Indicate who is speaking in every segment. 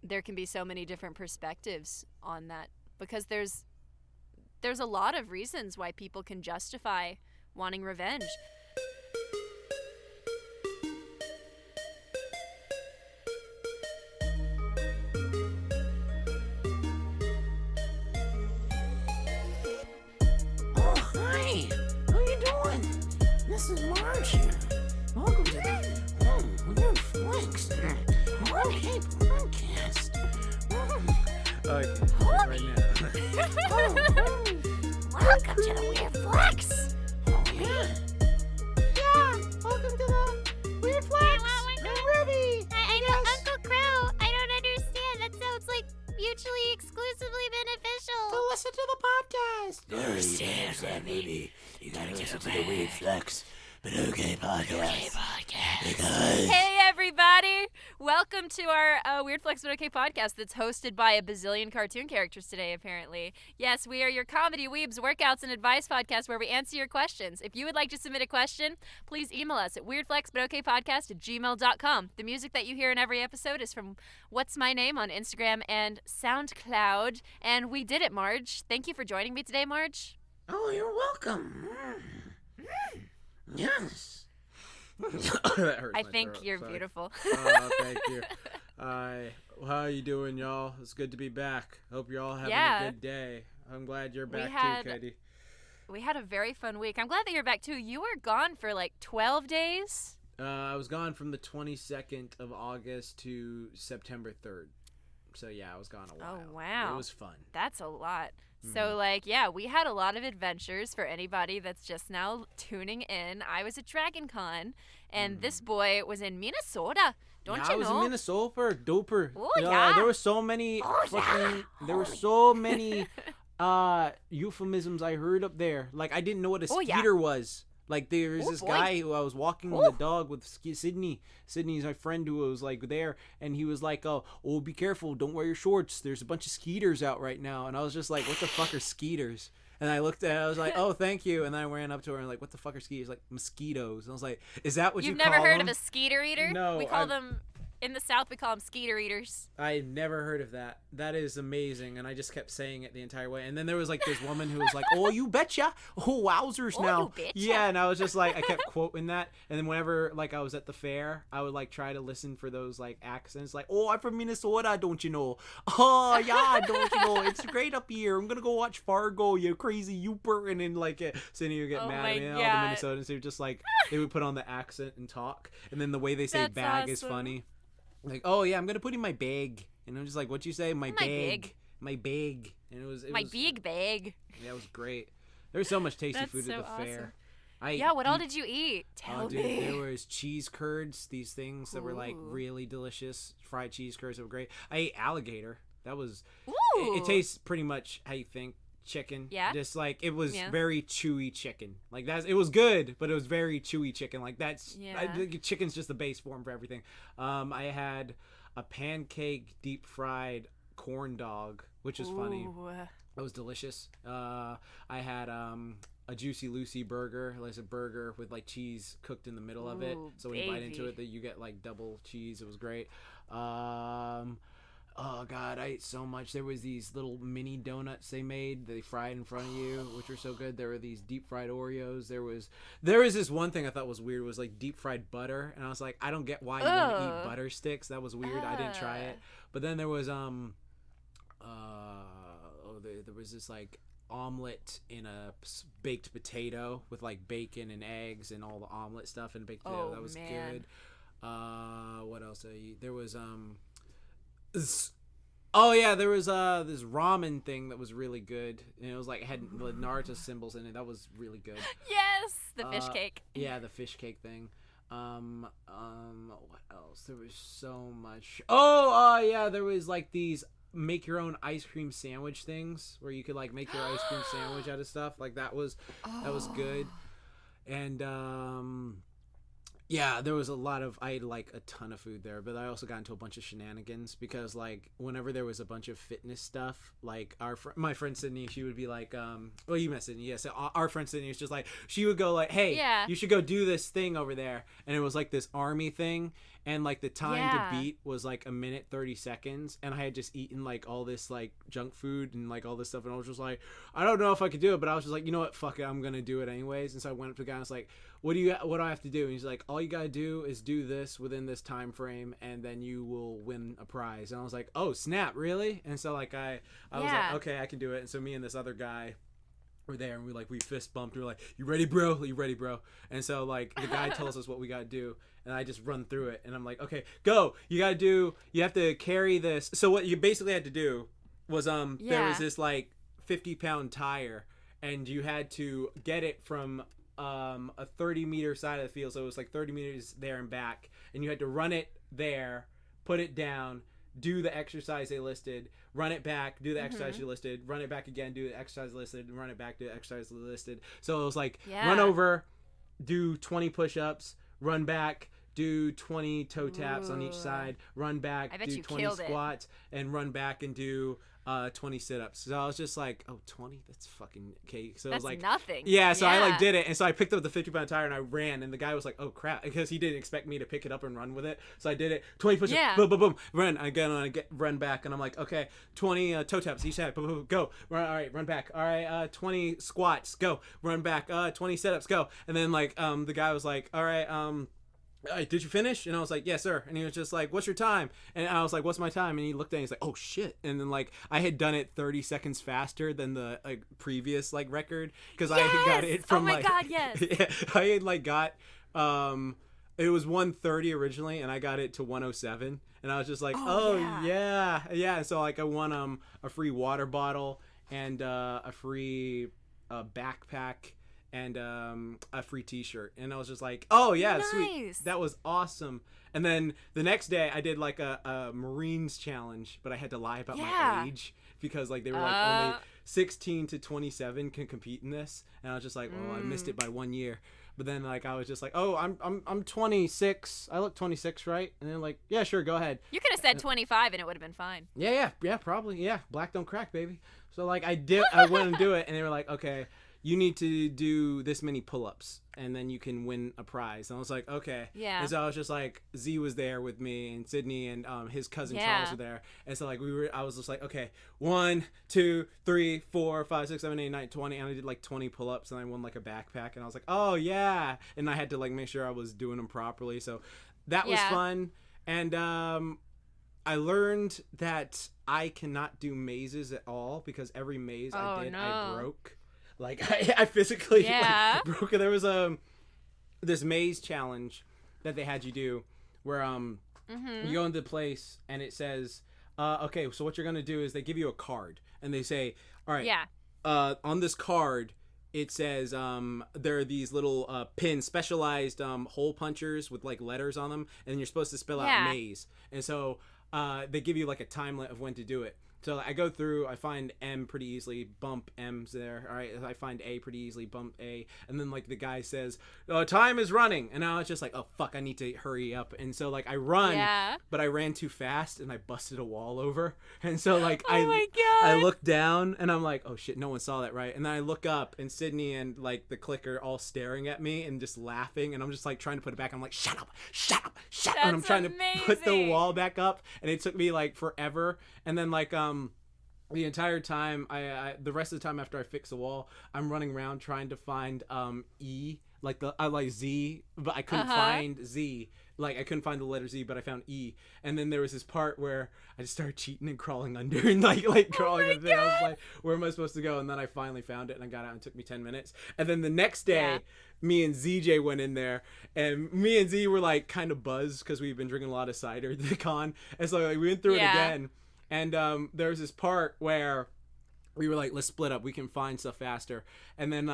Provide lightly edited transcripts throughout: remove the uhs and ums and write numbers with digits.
Speaker 1: there can be so many different perspectives on that, because there's a lot of reasons why people can justify wanting revenge.
Speaker 2: Oh, hi! How you doing? This is Marge here. Welcome to the Weird Flex Holiday Podcast.
Speaker 3: Okay, right now.
Speaker 2: Welcome to the Weird Flex. Oh, yeah.
Speaker 4: Yeah, welcome to the Weird Flex. I'm Ruby.
Speaker 5: I know, Uncle Crow, I don't understand. That sounds like mutually exclusively beneficial.
Speaker 4: So listen to the podcast.
Speaker 2: That movie. You gotta listen to the Weird Flex. But okay, podcast.
Speaker 1: Hey everybody! Welcome to our Weird Flex But Okay podcast that's hosted by a bazillion cartoon characters today, apparently. Yes, we are your comedy, weebs, workouts, and advice podcast where we answer your questions. If you would like to submit a question, please email us at weirdflexbutokaypodcast@gmail.com. The music that you hear in every episode is from What's My Name on Instagram and Soundcloud. And we did it, Marge. Thank you for joining me today, Marge.
Speaker 2: Oh, you're welcome. Yes.
Speaker 3: That hurts
Speaker 1: I
Speaker 3: my
Speaker 1: think
Speaker 3: throat,
Speaker 1: you're
Speaker 3: sorry.
Speaker 1: beautiful.
Speaker 3: Oh, thank you. How you doing, y'all? It's good to be back. Hope you're all having
Speaker 1: Yeah.
Speaker 3: a good day. I'm glad you're
Speaker 1: We
Speaker 3: back
Speaker 1: had-
Speaker 3: too, Katy.
Speaker 1: We had a very fun week. I'm glad that you're back, too. You were gone for like 12 days.
Speaker 3: I was gone from the 22nd of August to September 3rd. So, yeah, I was gone a while.
Speaker 1: Oh, wow.
Speaker 3: It was fun.
Speaker 1: That's a lot. So, like, yeah, we had a lot of adventures for anybody that's just now tuning in. I was at DragonCon, and this boy was in Minnesota. Don't
Speaker 3: yeah,
Speaker 1: you
Speaker 3: I was
Speaker 1: know?
Speaker 3: in Minnesota, doper.
Speaker 1: Oh, yeah.
Speaker 3: There were so many there were so many euphemisms I heard up there. Like, I didn't know what a
Speaker 1: Oh, yeah.
Speaker 3: skeeter was. Like, there was
Speaker 1: Oh,
Speaker 3: this
Speaker 1: boy.
Speaker 3: guy who I was walking the dog with Sydney. Sydney's my friend who was, like, there. And he was like, oh, be careful. Don't wear your shorts. There's a bunch of skeeters out right now. And I was just like, what the fuck are skeeters? And I looked at it. I was like, oh, thank you. And then I ran up to her and like, what the fuck are skeeters? Like, mosquitoes. And I was like, is that what
Speaker 1: You've
Speaker 3: you call
Speaker 1: never heard
Speaker 3: them?
Speaker 1: of a skeeter eater?
Speaker 3: No,
Speaker 1: We call them, in the South, we call them skeeter eaters.
Speaker 3: I never heard of that. That is amazing, and I just kept saying it the entire way. And then there was like this woman who was like, "Oh, you betcha! Oh, wowzers!
Speaker 1: Oh,
Speaker 3: now,
Speaker 1: you betcha.
Speaker 3: yeah." And I was just like, I kept quoting that. And then whenever like I was at the fair, I would like try to listen for those like accents, like, "Oh, I'm from Minnesota, don't you know? Oh, yeah, don't you know? It's great up here. I'm gonna go watch Fargo, you crazy youper." And then like Cindy would get
Speaker 1: Oh
Speaker 3: mad
Speaker 1: my
Speaker 3: at me. And all
Speaker 1: God.
Speaker 3: the Minnesotans, they would just like they would put on the accent and talk, and then the way they say
Speaker 1: That's
Speaker 3: bag is
Speaker 1: awesome.
Speaker 3: funny. Like, oh yeah, I'm gonna put in my bag, and I'm just like, what'd you say? My
Speaker 1: bag.
Speaker 3: my bag, and it was
Speaker 1: My big bag.
Speaker 3: Yeah, it was great. There was so much tasty
Speaker 1: That's
Speaker 3: food
Speaker 1: so
Speaker 3: at the fair.
Speaker 1: Yeah, what all did you eat? Tell
Speaker 3: Oh, dude,
Speaker 1: me.
Speaker 3: there was cheese curds. These things that were like
Speaker 1: Ooh.
Speaker 3: really delicious. Fried cheese curds that were great. I ate alligator. That was.
Speaker 1: Ooh.
Speaker 3: It tastes pretty much how you think chicken.
Speaker 1: Yeah?
Speaker 3: Just like it was
Speaker 1: Yeah.
Speaker 3: very chewy chicken. Like that's it was good, but it was very chewy chicken. Like that's
Speaker 1: Yeah.
Speaker 3: chicken's just the base form for everything. I had a pancake deep fried corn dog, which was funny.
Speaker 1: Ooh.
Speaker 3: It was delicious. I had a Juicy Lucy burger, like a burger with like cheese cooked in the middle of it.
Speaker 1: Ooh,
Speaker 3: So when you bite into
Speaker 1: baby.
Speaker 3: it, that you get like double cheese. It was great. Oh god, I ate so much. There was these little mini donuts they made that they fried in front of you, which were so good. There were these deep fried Oreos. There was this one thing I thought was weird was like deep fried butter, and I was like, I don't get why you want to eat
Speaker 1: Ugh.
Speaker 3: butter sticks. That was weird. I didn't try it. But then there was there was this like omelet in a baked potato with like bacon and eggs and all the omelet stuff and baked potato.
Speaker 1: Oh,
Speaker 3: That was
Speaker 1: man.
Speaker 3: good. What else did I eat? There was oh yeah, there was this ramen thing that was really good, and it was like had the Naruto symbols in it. That was really good.
Speaker 1: Yes, the fish cake.
Speaker 3: Yeah, the fish cake thing. What else? There was so much. Oh, yeah, there was like these make your own ice cream sandwich things where you could like make your ice cream sandwich out of stuff. Like that was good. And yeah, there was a lot of, I ate like a ton of food there, but I also got into a bunch of shenanigans because like whenever there was a bunch of fitness stuff, like my friend Sydney, she would be like, well, you met Sydney, yes. Our friend Sydney was just like, she would go like, hey,
Speaker 1: Yeah.
Speaker 3: you should go do this thing over there. And it was like this army thing. and like the time
Speaker 1: Yeah.
Speaker 3: to beat was like 1:30, and I had just eaten like all this like junk food and like all this stuff, and I was just like, I don't know if I could do it, but I was just like, you know what, fuck it, I'm gonna do it anyways. And so I went up to the guy and I was like, what do I have to do? And he's like, all you gotta do is do this within this time frame, and then you will win a prize. And I was like, oh snap, really? And so like I was like, okay, I can do it. And so me and this other guy were there, and we fist bumped. We were like, you ready, bro? You ready, bro? And so like the guy tells us what we gotta do, and I just run through it, and I'm like, okay, go. You have to carry this. So what you basically had to do was there was this like 50-pound tire, and you had to get it from a 30-meter side of the field, so it was like 30 meters there and back, and you had to run it there, put it down, do the exercise they listed, run it back, do the exercise you listed, run it back again, do the exercise listed, and run it back, do the exercise listed. So it was like run over, do 20 push-ups, run back, do 20 toe taps on each side, run back, do 20 squats, and run back and do 20 sit-ups. So I was just like, oh, 20? That's fucking cake. So it was like
Speaker 1: nothing.
Speaker 3: Yeah, so I like did it, and so I picked up the 50-pound tire and I ran, and the guy was like, oh crap, because he didn't expect me to pick it up and run with it. So I did it, 20 push-ups, boom, boom, boom, run again, and I run back, and I'm like, okay, 20 toe taps each side, boom, boom, go, run, all right, run back, all right, 20 squats, go, run back, 20 sit-ups, go. And then like the guy was like, all right, did you finish? And I was like, yes, sir. And he was just like, what's your time? And I was like, what's my time? And he looked at me, he's like, oh shit. And then like I had done it 30 seconds faster than the previous like record, because I had got it from
Speaker 1: God, yes.
Speaker 3: yeah, I had like got it was 1:30 originally, and I got it to 1:07, and I was just like, yeah. And so like I won a free water bottle and a free backpack and a free t-shirt, and I was just like, oh yeah, sweet, that was awesome. And then the next day I did like a Marines challenge, but I had to lie about my age, because like they were like only 16 to 27 can compete in this, and I was just like, well, I missed it by 1 year. But then like I was just like, oh, I'm 26, I look 26, right? And they're like, yeah, sure, go ahead.
Speaker 1: You could have said 25 and it would have been fine.
Speaker 3: Yeah, probably, yeah, black don't crack, baby. So like I went and do it, and they were like, okay, you need to do this many pull-ups, and then you can win a prize. And I was like, okay.
Speaker 1: Yeah.
Speaker 3: And so I was just like, Z was there with me, and Sydney, and his cousin Charles were there. And so like I was just like, okay, 1, 2, 3, 4, 5, 6, 7, 8, 9, 20. And I did like 20 pull-ups, and I won like a backpack. And I was like, oh yeah. And I had to like make sure I was doing them properly. So that was fun. And I leared that I cannot do mazes at all, because every maze I did, I broke. Like I physically like, broke it. There was this maze challenge that they had you do, where you go into the place and it says, okay, so what you're gonna do is they give you a card, and they say, all right, on this card it says there are these little pins, specialized hole punchers with like letters on them, and you're supposed to spell out maze. And so they give you like a time limit of when to do it. So I go through, I find M pretty easily, bump M's there. All right, I find A pretty easily, bump A. And then like the guy says, time is running. And now it's just like, oh fuck, I need to hurry up. And so like I run, but I ran too fast and I busted a wall over. And so like I look down and I'm like, oh shit, no one saw that, right? And then I look up, and Sydney and like the clicker all staring at me and just laughing. And I'm just like trying to put it back. I'm like, shut up. And I'm trying to put the wall back up. And it took me like forever. And then like the entire time, I the rest of the time after I fix the wall, I'm running around trying to find E, like I like Z, but I couldn't find Z. Like I couldn't find the letter Z, but I found E. And then there was this part where I just started cheating and crawling under, and like crawling under. I was like, where am I supposed to go? And then I finally found it, and I got out, and it took me 10 minutes. And then the next day, me and ZJ went in there, and me and Z were like kind of buzzed because we've been drinking a lot of cider at the con, and so like we went through it again. And there was this part where we were like, let's split up. We can find stuff faster. And then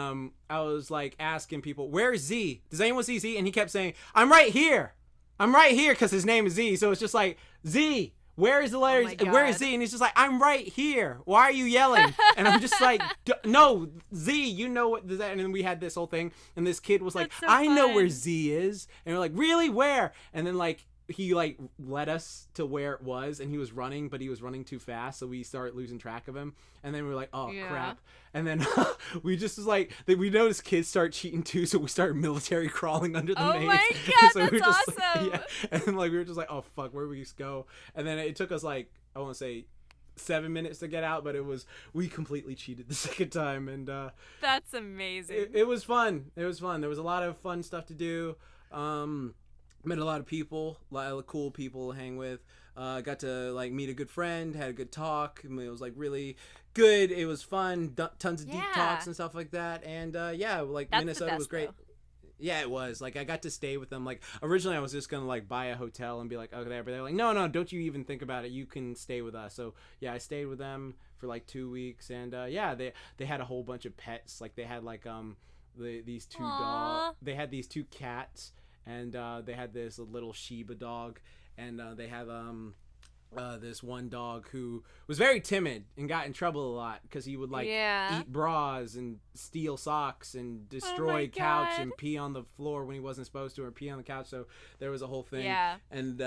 Speaker 3: I was like asking people, where's Z? Does anyone see Z? And he kept saying, I'm right here. I'm right here, because his name is Z. So it's just like, Z, where is the letters? Where is Z? And he's just like, I'm right here. Why are you yelling? And I'm just like, no, Z, you know what does that? And then we had this whole thing. And this kid was like, I know where Z is. And we're like, really? Where? And then like, he like led us to where it was, and he was running, but he was running too fast, so we started losing track of him. And then we were like, oh crap. And then we just was like, we noticed kids start cheating too, so we started military crawling under the maze.
Speaker 1: Oh my god,
Speaker 3: so
Speaker 1: that's
Speaker 3: we were just
Speaker 1: awesome.
Speaker 3: Like, and then like we were just like, oh fuck, where do we go? And then it took us like, I want to say 7 minutes to get out, but we completely cheated the second time. And
Speaker 1: that's amazing.
Speaker 3: It was fun. There was a lot of fun stuff to do. Met a lot of people, a lot of cool people to hang with. Got to like meet a good friend, had a good talk. I mean, it was like really good. It was fun. Tons of deep talks and stuff like that. And like
Speaker 1: that's
Speaker 3: Minnesota was great.
Speaker 1: Though.
Speaker 3: Yeah, it was. Like, I got to stay with them. Like, originally I was just gonna like buy a hotel and be like, okay, but they're like, no, don't you even think about it. You can stay with us. So yeah, I stayed with them for like 2 weeks, and they had a whole bunch of pets. Like, they had like these two dogs. They had these 2 cats. And they had this little Shiba dog, and they had this one dog who was very timid and got in trouble a lot because he would like eat bras and steal socks and destroy couch and pee on the floor when he wasn't supposed to, or pee on the couch. So there was a whole thing. Yeah. And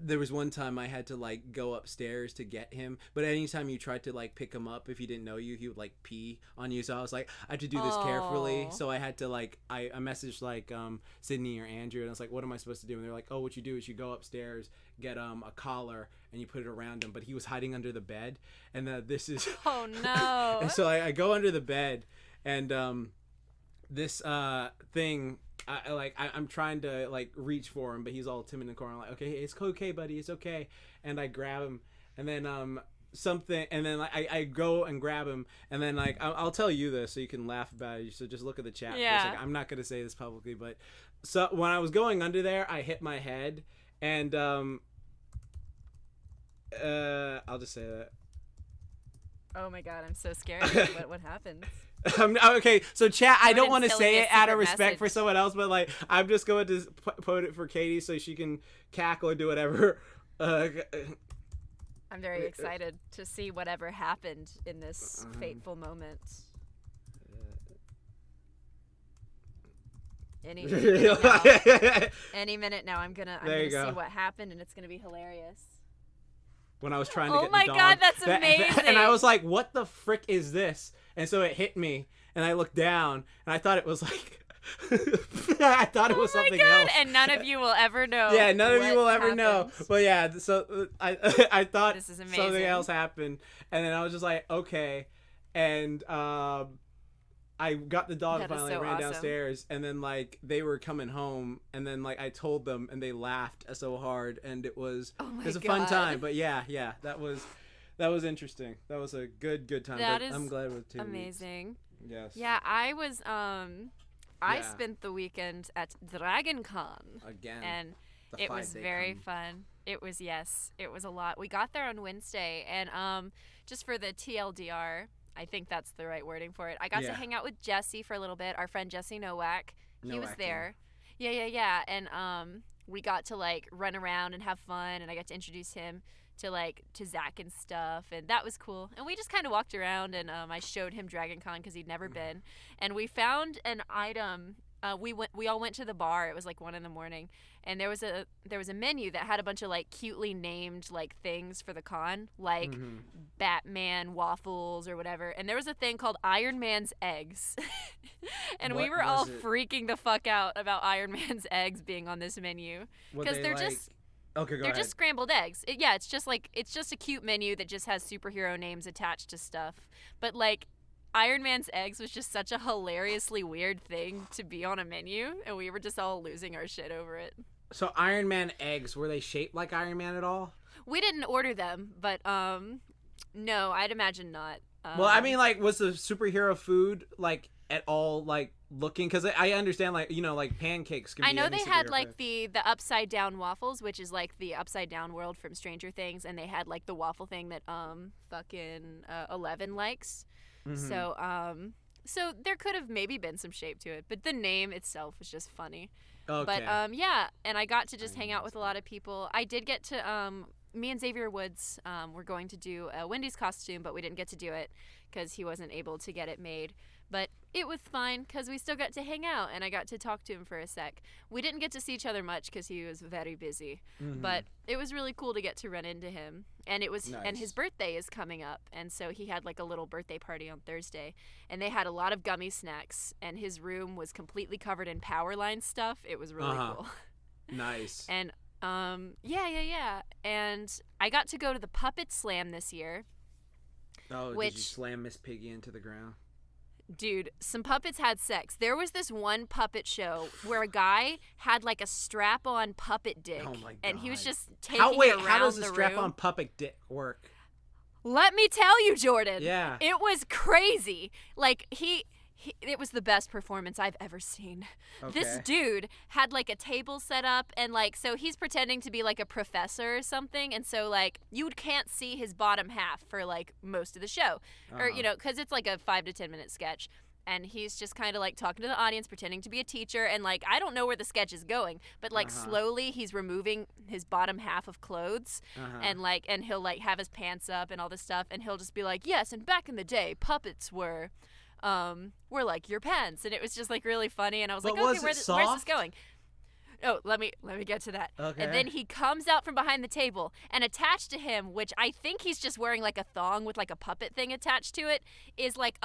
Speaker 3: there was one time I had to like go upstairs to get him, but anytime you tried to like pick him up, if he didn't know you, he would like pee on you. So I was like, I have to do this carefully. So I had to like, I messaged like Sydney or Andrew, and I was like, what am I supposed to do? And they're like, oh, what you do is you go upstairs, get a collar, and you put it around him. But he was hiding under the bed, and this is
Speaker 1: oh no.
Speaker 3: And so I go under the bed, and this thing. I'm trying to like reach for him, but he's all timid in the corner. I'm like, okay, it's okay, buddy, it's okay. And I grab him, and then like, I go and grab him, and then like I'll tell you this so you can laugh about it. So just look at the chat for a second. I'm not gonna say this publicly, but so when I was going under there, I hit my head, and I'll just say that.
Speaker 1: Oh my god, I'm so scared. What happened?
Speaker 3: Okay, so chat, I don't want to
Speaker 1: instilling
Speaker 3: say
Speaker 1: a
Speaker 3: it out of
Speaker 1: secret
Speaker 3: respect
Speaker 1: message.
Speaker 3: for someone else, but like I'm just going to put it for Katy so she can cackle or do whatever.
Speaker 1: I'm very excited to see whatever happened in this fateful moment. Any minute now, I'm gonna see what happened, and it's gonna be hilarious.
Speaker 3: When I was trying to get
Speaker 1: Oh my
Speaker 3: the dog,
Speaker 1: god, that's amazing!
Speaker 3: And I was like, "What the frick is this?" And so it hit me, and I looked down, and I thought it was like, I thought it was something else.
Speaker 1: And none of you will ever know.
Speaker 3: Yeah, none of you will ever
Speaker 1: happened.
Speaker 3: know. But yeah, so I thought
Speaker 1: This is amazing.
Speaker 3: something else happened, and then I was just like, okay, and I got the dog, finally ran downstairs, and then like they were coming home, and then like I told them, and they laughed so hard, and it was a fun time. But yeah, that was interesting. That was a good time.
Speaker 1: That
Speaker 3: but
Speaker 1: is
Speaker 3: I'm glad with 2
Speaker 1: amazing.
Speaker 3: weeks. Yes.
Speaker 1: Yeah, I was I spent the weekend at DragonCon
Speaker 3: again,
Speaker 1: and it was very fun. It was a lot. We got there on Wednesday, and just for the TLDR. I think that's the right wording for it. I got to hang out with Jesse for a little bit. Our friend Jesse Nowak. He was there. Yeah. And we got to like run around and have fun, and I got to introduce him to Zach and stuff, and that was cool. And we just kind of walked around, and I showed him DragonCon because he'd never been. And we found an item. We all went to the bar. It was like 1 a.m, and there was a menu that had a bunch of like cutely named like things for the con, like Batman waffles or whatever. And there was a thing called Iron Man's eggs, and we were all freaking the fuck out about Iron Man's eggs being on this menu because they're just.
Speaker 3: Okay, go
Speaker 1: They're
Speaker 3: ahead.
Speaker 1: just scrambled eggs. It's just a cute menu that just has superhero names attached to stuff. But like Iron Man's eggs was just such a hilariously weird thing to be on a menu, and we were just all losing our shit over it.
Speaker 3: So Iron Man eggs, were they shaped like Iron Man at all?
Speaker 1: We didn't order them, but no, I'd imagine not.
Speaker 3: Well, I mean, like, was the superhero food like at all like looking? Because I understand, like, you know, like pancakes can be
Speaker 1: I know
Speaker 3: any
Speaker 1: they had
Speaker 3: superhero
Speaker 1: like
Speaker 3: food.
Speaker 1: the upside down waffles, which is like the upside down world from Stranger Things, and they had like the waffle thing that fucking 11 likes.
Speaker 3: Mm-hmm.
Speaker 1: So there could have maybe been some shape to it, but the name itself was just funny.
Speaker 3: Okay.
Speaker 1: But yeah, and I got to just hang out with a lot of people. I did get to me and Xavier Woods were going to do a Wendy's costume, but we didn't get to do it because he wasn't able to get it made. But it was fine because we still got to hang out and I got to talk to him for a sec. We didn't get to see each other much because he was very busy, but it was really cool to get to run into him. And it was, and his birthday is coming up, and so he had like a little birthday party on Thursday, and they had a lot of gummy snacks, and his room was completely covered in power line stuff. It was really cool.
Speaker 3: Nice.
Speaker 1: And yeah. And I got to go to the Puppet Slam this year.
Speaker 3: Oh, did you slam Miss Piggy into the ground?
Speaker 1: Dude, some puppets had sex. There was this one puppet show where a guy had like a strap-on puppet dick.
Speaker 3: Oh my God.
Speaker 1: And he was just taking it around
Speaker 3: how does
Speaker 1: the
Speaker 3: a strap-on
Speaker 1: room.
Speaker 3: puppet dick work?
Speaker 1: Let me tell you, Jordan.
Speaker 3: Yeah.
Speaker 1: It was crazy. Like, it was the best performance I've ever seen.
Speaker 3: Okay.
Speaker 1: This dude had like a table set up, and like, so he's pretending to be like a professor or something, and so like you can't see his bottom half for like most of the show, or you know, because it's like a 5 to 10 minute sketch, and he's just kind of like talking to the audience, pretending to be a teacher, and like I don't know where the sketch is going, but like slowly he's removing his bottom half of clothes, and like, and he'll like have his pants up and all this stuff, and he'll just be like, yes, and back in the day, puppets were like your pants, and it was just like really funny, and I was like, okay, where's this going? Oh, let me get to that.
Speaker 3: Okay.
Speaker 1: And then he comes out from behind the table, and attached to him, which I think he's just wearing like a thong with like a puppet thing attached to it, is like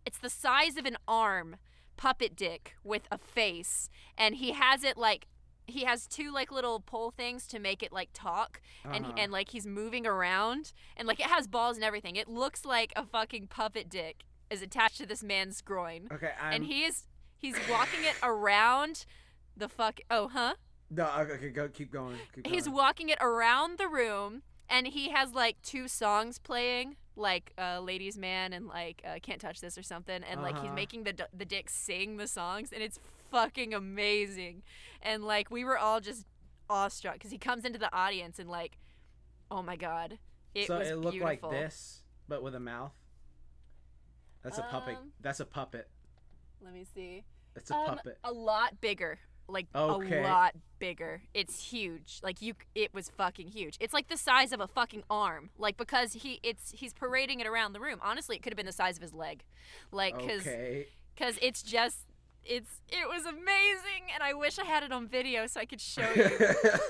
Speaker 1: it's the size of an arm puppet dick with a face, and he has it like, he has two like little pole things to make it like talk, and like he's moving around, and like it has balls and everything. It looks like a fucking puppet dick is attached to this man's groin.
Speaker 3: Okay,
Speaker 1: and he's walking it around the
Speaker 3: No, okay, keep going.
Speaker 1: He's walking it around the room, and he has like two songs playing, like Ladies Man and like Can't Touch This or something, and like he's making the dick sing the songs, and it's fucking amazing. And like we were all just awestruck because he comes into the audience and like, oh my God, it was
Speaker 3: it looked
Speaker 1: beautiful.
Speaker 3: like this, but with a mouth. That's a puppet. That's a puppet.
Speaker 1: Let me see.
Speaker 3: It's a puppet.
Speaker 1: A lot bigger. Like a lot bigger. It's huge. Like it was fucking huge. It's like the size of a fucking arm. Like because he's parading it around the room. Honestly, it could have been the size of his leg. Like cuz it's just it was amazing, and I wish I had it on video so I could show you.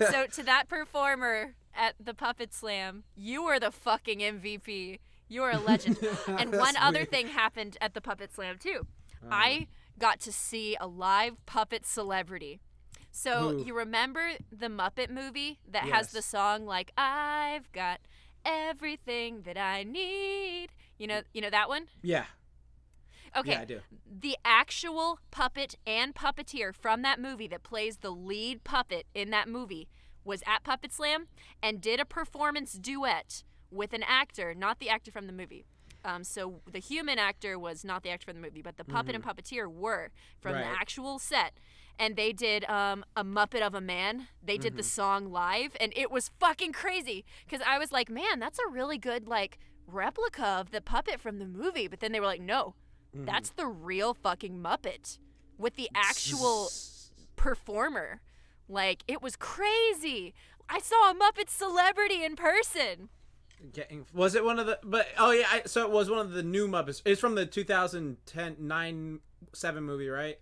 Speaker 1: So to that performer at the Puppet Slam, you were the fucking MVP. You're a legend. And one other thing happened at the Puppet Slam too. I got to see a live puppet celebrity. So you remember the Muppet movie that has the song like I've got everything that I need. You know that one?
Speaker 3: Yeah.
Speaker 1: Okay.
Speaker 3: Yeah, I do.
Speaker 1: The actual puppet and puppeteer from that movie that plays the lead puppet in that movie was at Puppet Slam and did a performance duet with an actor, not the actor from the movie. So the human actor was not the actor from the movie, but the puppet and puppeteer were from the actual set. And they did a Muppet of a Man. They did the song live, and it was fucking crazy. Because I was like, man, that's a really good like replica of the puppet from the movie. But then they were like, no, that's the real fucking Muppet with the actual performer. Like, it was crazy. I saw a Muppet celebrity in person.
Speaker 3: Was it one of the? But so it was one of the new Muppets. It's from the 2010 7 movie, right?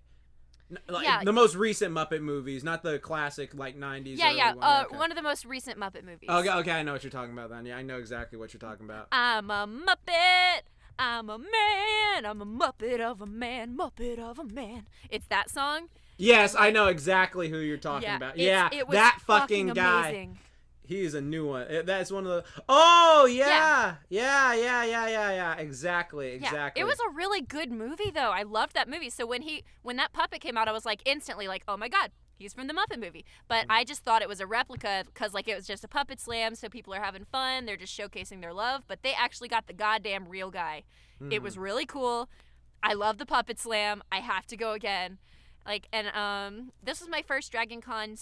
Speaker 3: Like, the most recent Muppet movies, not the classic like 90s.
Speaker 1: Yeah.
Speaker 3: One.
Speaker 1: One of the most recent Muppet movies.
Speaker 3: Okay, I know what you're talking about then. Yeah, I know exactly what you're talking about.
Speaker 1: I'm a Muppet. I'm a man. I'm a Muppet of a man. Muppet of a man. It's that song.
Speaker 3: Yes, I know exactly who you're talking about. Yeah,
Speaker 1: it was
Speaker 3: that fucking guy.
Speaker 1: Amazing.
Speaker 3: He is a new one. That's one of the. Oh yeah. Exactly.
Speaker 1: Yeah, it was a really good movie though. I loved that movie. So when that puppet came out, I was like instantly like, oh my God, he's from the Muppet movie. But I just thought it was a replica because like it was just a puppet slam, so people are having fun. They're just showcasing their love. But they actually got the goddamn real guy. It was really cool. I love the Puppet Slam. I have to go again. Like, and this was my first DragonCon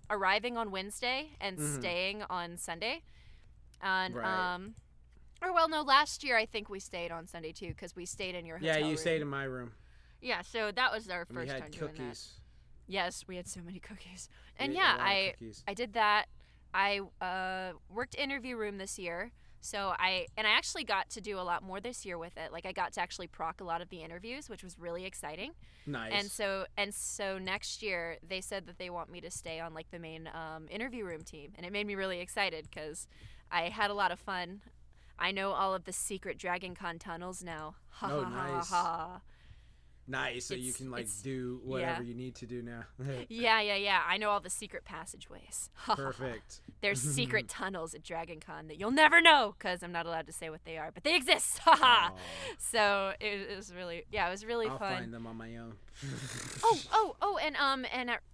Speaker 1: arriving on Wednesday and staying on Sunday. And last year I think we stayed on Sunday too because we stayed in your hotel room.
Speaker 3: Stayed in my room.
Speaker 1: Yeah, so that was our first time doing that. Yes, we had so many cookies. And I did that. I worked interview room this year. So I actually got to do a lot more this year with it. Like I got to actually proc a lot of the interviews, which was really exciting.
Speaker 3: Nice.
Speaker 1: And so next year they said that they want me to stay on like the main interview room team, and it made me really excited because I had a lot of fun. I know all of the secret DragonCon tunnels now. Ha
Speaker 3: Oh,
Speaker 1: ha ha
Speaker 3: nice.
Speaker 1: ha.
Speaker 3: Nice. So you can like do whatever you need to do now.
Speaker 1: Yeah. I know all the secret passageways.
Speaker 3: Perfect.
Speaker 1: There's secret tunnels at DragonCon that you'll never know because I'm not allowed to say what they are, but they exist. Haha. So it was really, it was really
Speaker 3: I'll
Speaker 1: fun.
Speaker 3: find them on my own.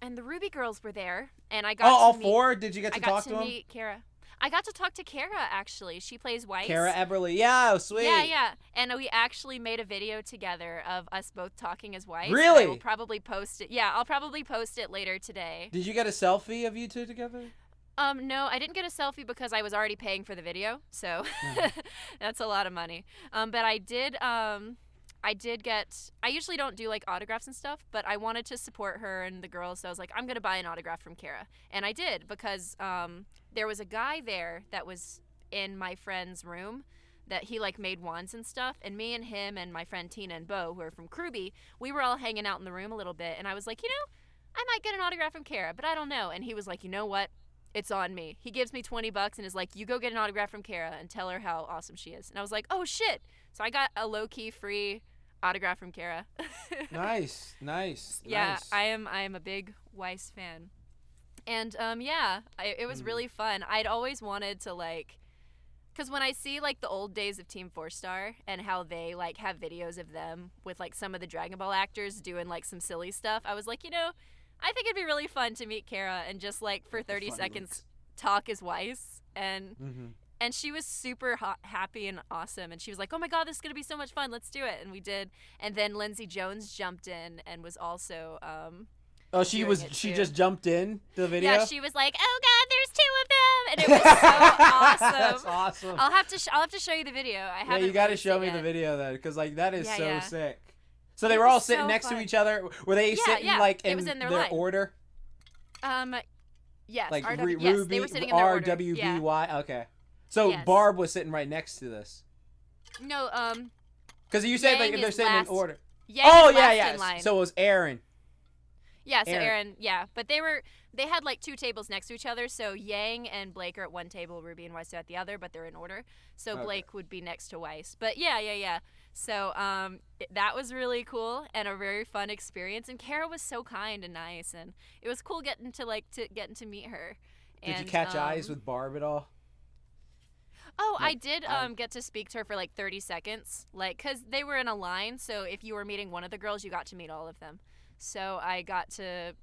Speaker 1: And the Ruby girls were there, and I got
Speaker 3: all
Speaker 1: to meet,
Speaker 3: 4? Did you get to talk to them?
Speaker 1: meet Kara. I got to talk to Kara actually. She plays Weiss.
Speaker 3: Kara Eberly. Yeah, sweet.
Speaker 1: Yeah. And we actually made a video together of us both talking as Weiss.
Speaker 3: Really?
Speaker 1: I will probably post it. Yeah, I'll probably post it later today.
Speaker 3: Did you get a selfie of you two together?
Speaker 1: No, I didn't get a selfie because I was already paying for the video, so that's a lot of money. But I did get. I usually don't do like autographs and stuff, but I wanted to support her and the girls, so I was like, I'm gonna buy an autograph from Kara, and I did because there was a guy there that was in my friend's room that he like made wands and stuff, and me and him and my friend Tina and Bo, who are from Kruby, we were all hanging out in the room a little bit, and I was like, I might get an autograph from Kara, but I don't know. And he was like, you know what? It's on me. He gives me $20 and is like, you go get an autograph from Kara and tell her how awesome she is. And I was like, oh shit. So I got a low-key free autograph from Kara.
Speaker 3: Nice.
Speaker 1: Yeah, nice. I am a big Weiss fan. And it was really fun. I'd always wanted to like, because when I see like the old days of Team 4-Star and how they like have videos of them with like some of the Dragon Ball actors doing like some silly stuff, I was like, I think it'd be really fun to meet Kara and just like for 30 seconds talk as Weiss. And and she was super happy and awesome, and she was like, oh my god, this is gonna be so much fun, let's do it. And we did. And then Lindsay Jones jumped in and was also
Speaker 3: she just jumped in the video?
Speaker 1: Yeah, she was like, oh god, there's 2 of them, and it was so awesome.
Speaker 3: That's awesome.
Speaker 1: I'll have to show you the video. I haven't.
Speaker 3: Yeah, you got to
Speaker 1: released
Speaker 3: show
Speaker 1: it
Speaker 3: me
Speaker 1: yet.
Speaker 3: the video then, because like that is so
Speaker 1: Yeah.
Speaker 3: sick. So they were all sitting
Speaker 1: so
Speaker 3: next to
Speaker 1: fun.
Speaker 3: each other. Were they sitting like
Speaker 1: It was in their line.
Speaker 3: order?
Speaker 1: Yes.
Speaker 3: Like
Speaker 1: Ruby,
Speaker 3: Ruby,
Speaker 1: they were sitting in their order.
Speaker 3: RWBY.
Speaker 1: Yeah.
Speaker 3: Okay. So
Speaker 1: Yes.
Speaker 3: Barb was sitting right next to this.
Speaker 1: No,
Speaker 3: Because you said like
Speaker 1: Yang
Speaker 3: they're
Speaker 1: is
Speaker 3: sitting
Speaker 1: last-
Speaker 3: in order.
Speaker 1: Yang is last
Speaker 3: yeah.
Speaker 1: in line.
Speaker 3: So it was Aaron.
Speaker 1: Yeah, so Aaron, but they had like 2 tables next to each other, so Yang and Blake are at one table, Ruby and Weiss are at the other, but they're in order. So
Speaker 3: Okay.
Speaker 1: Blake would be next to Weiss. But yeah. So that was really cool and a very fun experience, and Kara was so kind and nice, and it was cool getting to meet her.
Speaker 3: Did you catch eyes with Barb at all?
Speaker 1: Oh, I did get to speak to her for like 30 seconds, like, because they were in a line, so if you were meeting one of the girls, you got to meet all of them. So I got to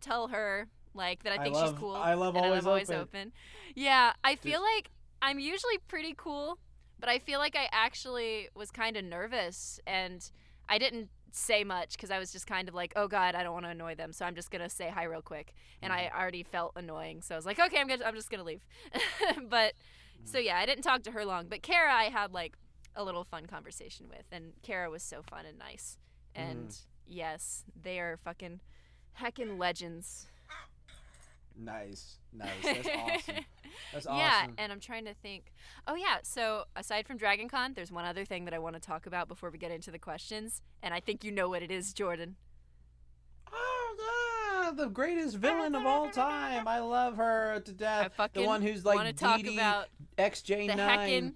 Speaker 1: tell her like that I think she's cool.
Speaker 3: I love
Speaker 1: and
Speaker 3: Always
Speaker 1: I'm always
Speaker 3: Open.
Speaker 1: open. Yeah, I feel like I'm usually pretty cool, but I feel like I actually was kind of nervous, and I didn't say much because I was just kind of like, oh god, I don't want to annoy them, so I'm just gonna say hi real quick. And I already felt annoying, so I was like, okay, I'm just gonna leave. But so yeah, I didn't talk to her long, but Kara I had like a little fun conversation with, and Kara was so fun and nice. And yes, they are fucking heckin' legends.
Speaker 3: Nice. That's awesome. That's awesome.
Speaker 1: Yeah, and I'm trying to think. Oh yeah, so aside from DragonCon, there's one other thing that I want to talk about before we get into the questions, and I think you know what it is, Jordan.
Speaker 3: Oh, the greatest villain of all time. I love her to death.
Speaker 1: I fucking
Speaker 3: the one who's
Speaker 1: want
Speaker 3: like
Speaker 1: to talk
Speaker 3: DD
Speaker 1: about
Speaker 3: XJ9.
Speaker 1: the heckin',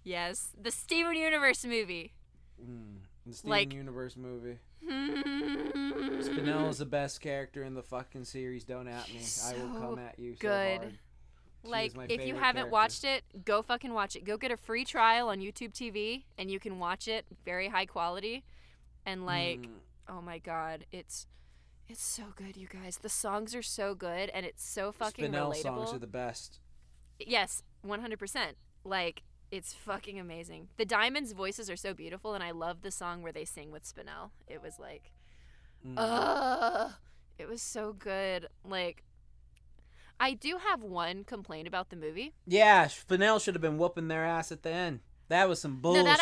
Speaker 1: yes, the Steven Universe movie.
Speaker 3: The Steven
Speaker 1: like-
Speaker 3: Universe movie. Spinell is the best character in the fucking series. Don't at me. I will
Speaker 1: So
Speaker 3: come at you so
Speaker 1: good.
Speaker 3: hard. She
Speaker 1: Like,
Speaker 3: is my
Speaker 1: if you
Speaker 3: favorite
Speaker 1: haven't
Speaker 3: character.
Speaker 1: watched it, go fucking watch it. Go get a free trial on YouTube TV, and you can watch it. Very high quality, and like, oh my god, it's so good, you guys. The songs are so good, and it's so fucking
Speaker 3: Spinell
Speaker 1: relatable.
Speaker 3: songs are the best.
Speaker 1: Yes, 100%. Like, it's fucking amazing. The Diamonds' voices are so beautiful, and I love the song where they sing with Spinell. It was like, it was so good. Like, I do have one complaint about the movie.
Speaker 3: Yeah, Spinell should have been whooping their ass at the end. That was some bullshit.
Speaker 1: No, that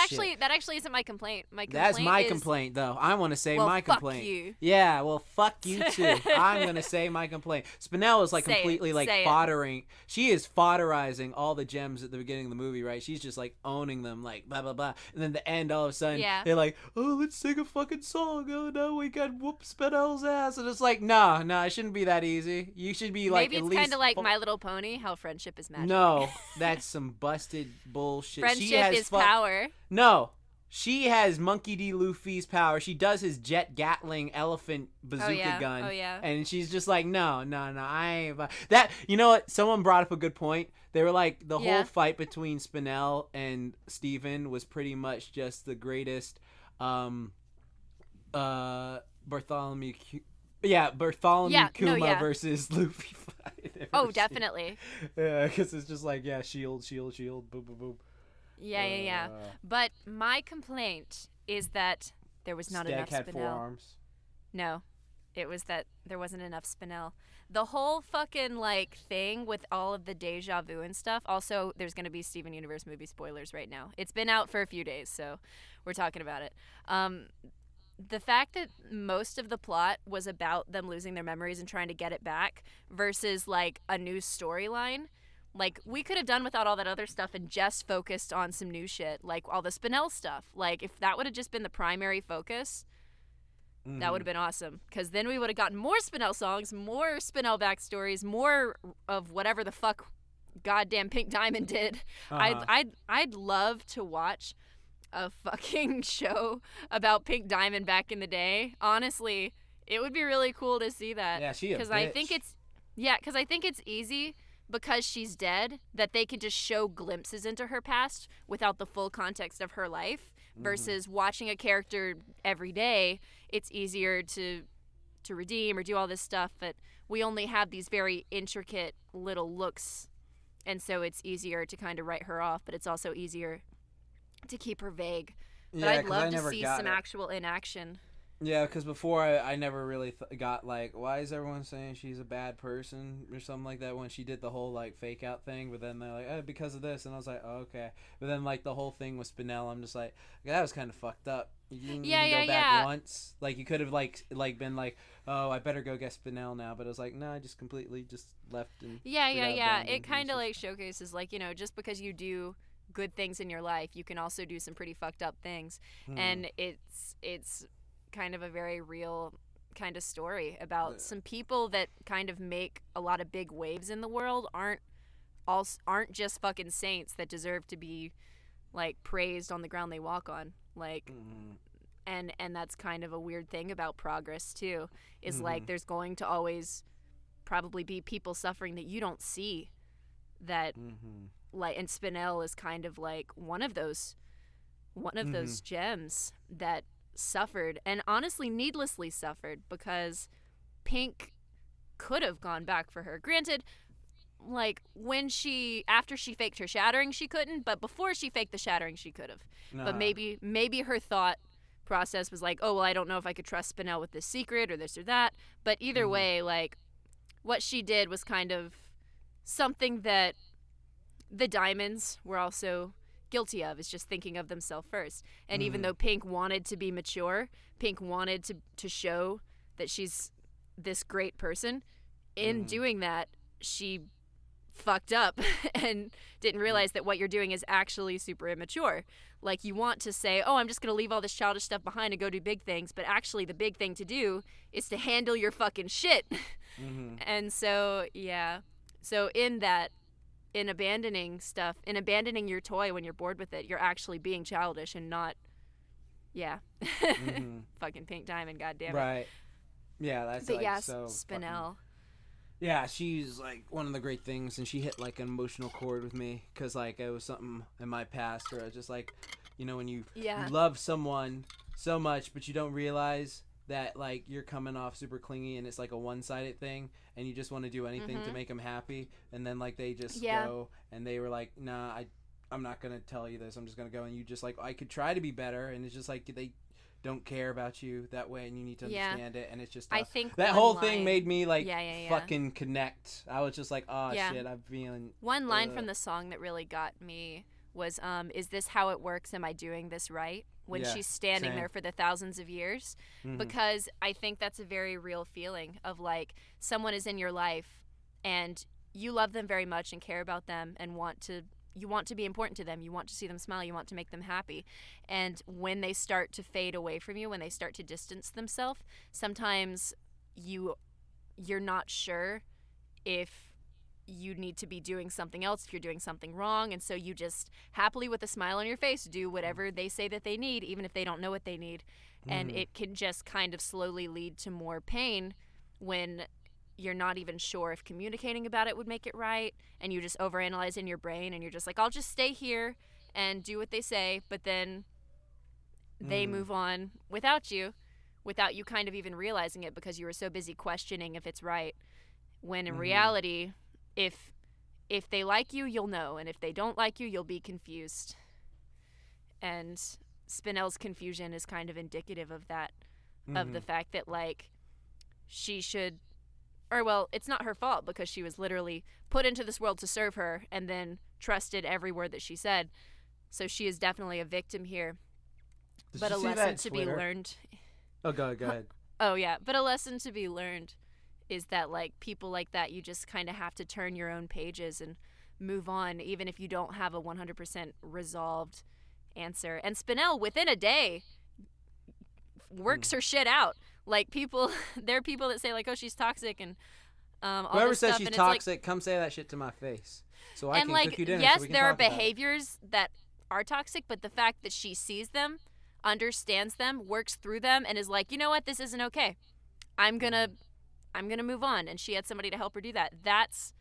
Speaker 1: actually isn't my complaint. My complaint
Speaker 3: That's my
Speaker 1: is,
Speaker 3: complaint, though. I want to say
Speaker 1: well,
Speaker 3: my
Speaker 1: fuck
Speaker 3: complaint.
Speaker 1: you.
Speaker 3: Yeah, well, fuck you too. I'm gonna say my complaint. Spinell is like
Speaker 1: Say it,
Speaker 3: completely like
Speaker 1: say it.
Speaker 3: foddering. She is fodderizing all the gems at the beginning of the movie, right? She's just like owning them, like blah blah blah. And then the end, all of a sudden,
Speaker 1: Yeah.
Speaker 3: they're like, "Oh, let's sing a fucking song. Oh no, we got whoop Spinell's ass." And it's like, nah, it shouldn't be that easy. You should be like
Speaker 1: Maybe
Speaker 3: at
Speaker 1: it's
Speaker 3: least
Speaker 1: kind of like My Little Pony, how friendship is magic.
Speaker 3: No, that's some busted bullshit.
Speaker 1: Friendship is power.
Speaker 3: No. She has Monkey D. Luffy's power. She does his jet Gatling elephant bazooka gun.
Speaker 1: Oh, yeah.
Speaker 3: And she's just like, no, I ain't. That, you know what? Someone brought up a good point. They were like, the whole fight between Spinell and Steven was pretty much just the greatest Bartholomew Kuma versus Luffy fight.
Speaker 1: Oh, definitely.
Speaker 3: Yeah, because it's just like, shield, boom, boom, boom.
Speaker 1: Yeah. But my complaint is that there was not enough
Speaker 3: had
Speaker 1: Spinell.
Speaker 3: 4 arms.
Speaker 1: No, it was that there wasn't enough Spinell. The whole fucking like thing with all of the deja vu and stuff. Also, there's gonna be Steven Universe movie spoilers right now. It's been out for a few days, so we're talking about it. The fact that most of the plot was about them losing their memories and trying to get it back versus like a new storyline. Like, we could have done without all that other stuff and just focused on some new shit, like all the Spinell stuff. Like, if that would have just been the primary focus, that would have been awesome. Because then we would have gotten more Spinell songs, more Spinell backstories, more of whatever the fuck goddamn Pink Diamond did. I'd love to watch a fucking show about Pink Diamond back in the day. Honestly, it would be really cool to see that.
Speaker 3: Yeah, she a bitch.
Speaker 1: Because I think it's easy because she's dead that they can just show glimpses into her past without the full context of her life versus watching a character every day. It's easier to redeem or do all this stuff, but we only have these very intricate little looks, and so it's easier to kind of write her off, but it's also easier to keep her vague. But I'd love to see some actual inaction.
Speaker 3: Yeah, because before I never really got like, why is everyone saying she's a bad person or something like that when she did the whole like fake out thing, but then they're like, because of this, and I was like, oh, okay. But then like the whole thing with Spinell, I'm just like, that was kind of fucked up. You didn't even go back once. Like you could have like been like, oh, I better go get Spinell now, but it was like, no, I just completely just left and
Speaker 1: It kind of like showcases like, you know, just because you do good things in your life, you can also do some pretty fucked up things, and it's kind of a very real kind of story about some people that kind of make a lot of big waves in the world aren't just fucking saints that deserve to be like praised on the ground they walk on, like and that's kind of a weird thing about progress too, is like there's going to always probably be people suffering that you don't see, that like, and Spinell is kind of like one of those gems that suffered, and honestly needlessly suffered, because Pink could have gone back for her. Granted, like after she faked her shattering she couldn't, but before she faked the shattering she could have. But maybe her thought process was like, oh well, I don't know if I could trust Spinell with this secret or this or that. But either way, like what she did was kind of something that the Diamonds were also guilty of, is just thinking of themselves first. And even though Pink wanted to be mature, Pink wanted to show that she's this great person, in doing that she fucked up and didn't realize that what you're doing is actually super immature. Like, you want to say, oh, I'm just gonna leave all this childish stuff behind and go do big things, but actually the big thing to do is to handle your fucking shit. And so in abandoning stuff, in abandoning your toy when you're bored with it, you're actually being childish and not, fucking Pink Diamond, goddammit.
Speaker 3: Right. Yeah, that's
Speaker 1: but
Speaker 3: like
Speaker 1: yeah,
Speaker 3: so
Speaker 1: Spinell.
Speaker 3: Yeah, she's like one of the great things, and she hit like an emotional chord with me, because like it was something in my past where I was just like, you know, when you love someone so much, but you don't realize that like you're coming off super clingy and it's like a one-sided thing, and you just want to do anything to make them happy, and then like they just go, and they were like, nah, I'm not gonna tell you this, I'm just gonna go, and you just like, I could try to be better, and it's just like they don't care about you that way, and you need to understand it, and it's just
Speaker 1: I think
Speaker 3: that whole thing made me like fucking connect. I was just like, oh shit, I'm feeling
Speaker 1: one line from the song that really got me was, is this how it works? Am I doing this right? When
Speaker 3: Yeah,
Speaker 1: she's standing
Speaker 3: same.
Speaker 1: there for the thousands of years.
Speaker 3: Mhm.
Speaker 1: Because I think that's a very real feeling of like someone is in your life and you love them very much and care about them and you want to be important to them. You want to see them smile. You want to make them happy. And when they start to fade away from you, when they start to distance themselves, sometimes you're not sure if you need to be doing something else, if you're doing something wrong. And so you just happily with a smile on your face do whatever they say that they need, even if they don't know what they need. And it can just kind of slowly lead to more pain when you're not even sure if communicating about it would make it right, and you just overanalyze in your brain and you're just like, I'll just stay here and do what they say, but then they move on without you kind of even realizing it because you were so busy questioning if it's right, when in reality, if they like you, you'll know, and if they don't like you, you'll be confused. And Spinel's confusion is kind of indicative of that, of the fact that like she should, or well, it's not her fault because she was literally put into this world to serve her and then trusted every word that she said. So she is definitely a victim here.
Speaker 3: Did
Speaker 1: But
Speaker 3: you
Speaker 1: a
Speaker 3: see
Speaker 1: lesson
Speaker 3: that
Speaker 1: to be
Speaker 3: Twitter?
Speaker 1: learned.
Speaker 3: Oh, go ahead.
Speaker 1: Oh yeah, but a lesson to be learned is that like people like that, you just kind of have to turn your own pages and move on, even if you don't have a 100% resolved answer. And Spinel, within a day, works her shit out. Like people, there are people that say like, "Oh, she's toxic," and all
Speaker 3: Whoever
Speaker 1: this
Speaker 3: says
Speaker 1: stuff,
Speaker 3: she's
Speaker 1: and it's like,
Speaker 3: toxic, come say that shit to my face, so I
Speaker 1: and
Speaker 3: can
Speaker 1: like,
Speaker 3: cook you dinner.
Speaker 1: yes,
Speaker 3: so we can
Speaker 1: there are
Speaker 3: talk about it.
Speaker 1: behaviors that are toxic, but the fact that she sees them, understands them, works through them, and is like, you know what, this isn't okay. I'm gonna move on. And she had somebody to help her do that. That's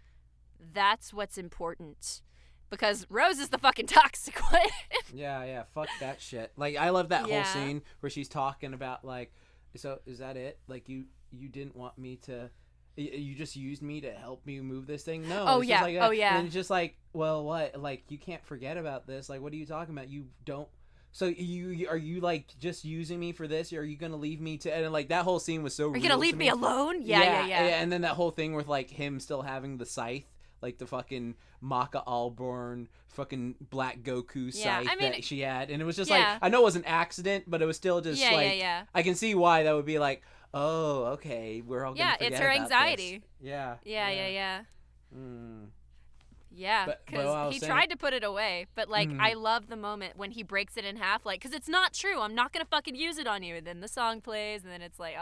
Speaker 1: what's important. Because Rose is the fucking toxic one.
Speaker 3: Yeah, fuck that shit. Like, I love that
Speaker 1: Yeah.
Speaker 3: whole scene where she's talking about, like, so is that it? Like, you didn't want me to, you just used me to help me move this thing? No.
Speaker 1: Oh,
Speaker 3: it's
Speaker 1: yeah.
Speaker 3: Just like that.
Speaker 1: Oh, yeah.
Speaker 3: And it's just like, well, what? Like, you can't forget about this. Like, what are you talking about? You don't. So are you like just using me for this, or are you gonna leave me to? And like that whole scene was so.
Speaker 1: Are you gonna leave me alone? Yeah.
Speaker 3: And then that whole thing with like him still having the scythe, like the fucking Maka Allborn fucking black Goku scythe that she had, and it was just like, I know it was an accident, but it was still just I can see why that would be like, oh, okay, we're all gonna forget
Speaker 1: it's her
Speaker 3: about
Speaker 1: anxiety.
Speaker 3: This.
Speaker 1: Yeah.
Speaker 3: Mm.
Speaker 1: Yeah,
Speaker 3: But
Speaker 1: because he tried to put it away, but like I love the moment when he breaks it in half, like, because it's not true. I'm not gonna fucking use it on you. And then the song plays, and then it's like,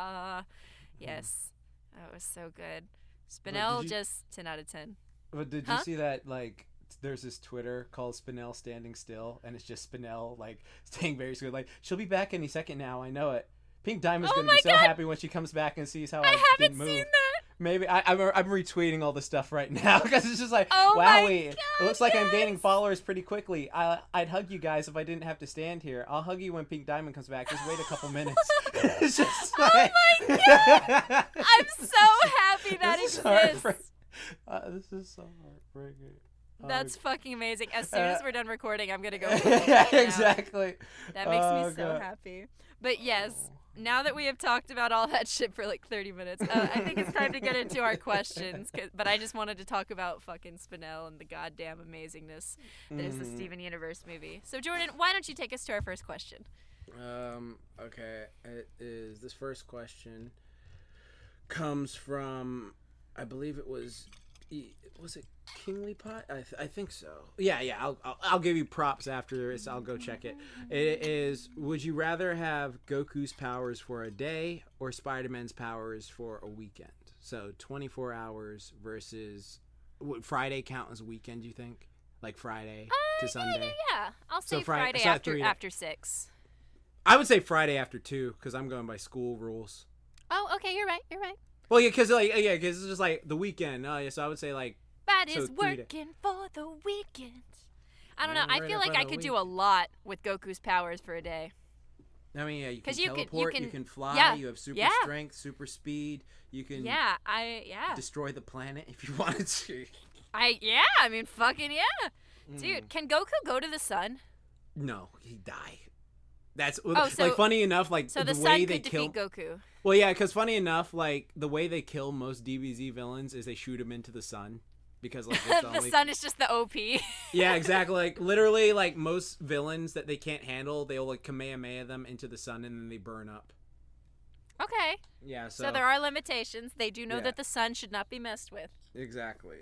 Speaker 1: yes, that was so good. Spinel, just 10 out of 10.
Speaker 3: But did you see that, like, there's this Twitter called Spinel Standing Still, and it's just Spinel, like, staying very still, like, she'll be back any second now, I know it. Pink Diamond's gonna be so happy when she comes back and sees how I didn't move.
Speaker 1: Seen that.
Speaker 3: Maybe I'm retweeting all the stuff right now because it's just like,
Speaker 1: Oh my
Speaker 3: wowie,
Speaker 1: God,
Speaker 3: it looks like I'm gaining followers pretty quickly. I'd hug you guys if I didn't have to stand here. I'll hug you when Pink Diamond comes back. Just wait a couple minutes. It's just like,
Speaker 1: Oh my God! I'm so happy that
Speaker 3: this is
Speaker 1: exists.
Speaker 3: this is so heartbreaking.
Speaker 1: That's fucking amazing. As soon as we're done recording, I'm gonna go.
Speaker 3: Yeah, exactly.
Speaker 1: That makes me so happy. But yes, now that we have talked about all that shit for like 30 minutes, I think it's time to get into our questions. But I just wanted to talk about fucking Spinel and the goddamn amazingness that is the Steven Universe movie. So Jordan, why don't you take us to our first question?
Speaker 3: Okay. It is, this first question comes from, I believe it was it Kingly Pot? I think so. Yeah. I'll give you props after this. I'll go check it. It is, would you rather have Goku's powers for a day or Spider-Man's powers for a weekend? So 24 hours versus, would Friday count as a weekend, you think? Like Friday to Sunday?
Speaker 1: Yeah. I'll say
Speaker 3: So
Speaker 1: Friday after 6.
Speaker 3: I would say Friday after 2 because I'm going by school rules.
Speaker 1: Oh, okay. You're right.
Speaker 3: Well, yeah, because it's just like the weekend. So I would say like.
Speaker 1: That is working for the weekend. I don't know. I feel like I could do a lot with Goku's powers for a day.
Speaker 3: I mean, yeah, you can
Speaker 1: 'Cause you
Speaker 3: teleport,
Speaker 1: can-
Speaker 3: you can fly,
Speaker 1: yeah,
Speaker 3: you have super
Speaker 1: yeah.
Speaker 3: strength, super speed, you can destroy the planet if you wanted to.
Speaker 1: I mean, fucking yeah. Dude, can Goku go to the sun?
Speaker 3: No, he'd die. That's
Speaker 1: so-
Speaker 3: like funny enough, like
Speaker 1: So the
Speaker 3: the
Speaker 1: sun
Speaker 3: way
Speaker 1: could
Speaker 3: they kill.
Speaker 1: defeat Goku.
Speaker 3: Well, yeah, because funny enough, like the way they kill most DBZ villains is they shoot them into the sun. because like it's
Speaker 1: The sun is just the OP.
Speaker 3: Yeah, exactly. Like literally, like most villains that they can't handle, they'll like Kamehameha them into the sun and then they burn up.
Speaker 1: Okay.
Speaker 3: Yeah.
Speaker 1: So there are limitations. They do know
Speaker 3: Yeah.
Speaker 1: that the sun should not be messed with.
Speaker 3: Exactly.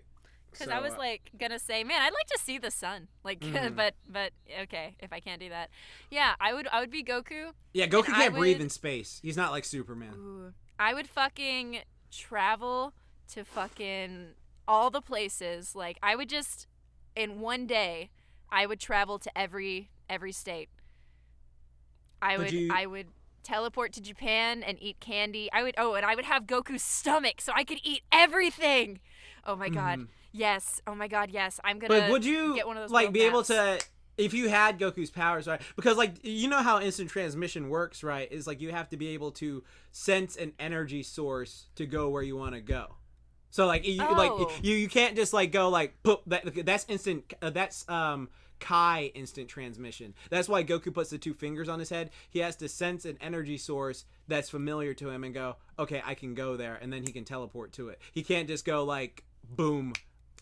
Speaker 1: Because
Speaker 3: So,
Speaker 1: I was like gonna say, man, I'd like to see the sun. Like,
Speaker 3: Mhm.
Speaker 1: but okay, if I can't do that, yeah, I would be Goku.
Speaker 3: Yeah, Goku
Speaker 1: and
Speaker 3: can't
Speaker 1: I
Speaker 3: breathe
Speaker 1: would-
Speaker 3: in space. He's not like Superman.
Speaker 1: Ooh, I would fucking travel to fucking all the places. Like, I would just in one day, I would travel to every state. I would teleport to Japan and eat candy. And I would have Goku's stomach so I could eat everything. Oh my god.
Speaker 3: Mhm.
Speaker 1: Yes. Oh my god, yes. I'm going
Speaker 3: But
Speaker 1: to
Speaker 3: would you
Speaker 1: get one of those
Speaker 3: like
Speaker 1: world
Speaker 3: be able
Speaker 1: maps.
Speaker 3: to, if you had Goku's powers, right? Because like you know how instant transmission works, right? Is like you have to be able to sense an energy source to go where you want to go. So like
Speaker 1: Oh.
Speaker 3: you can't just like go like poop. That's instant. That's Kai instant transmission. That's why Goku puts the two fingers on his head. He has to sense an energy source that's familiar to him and go, okay, I can go there, and then he can teleport to it. He can't just go like boom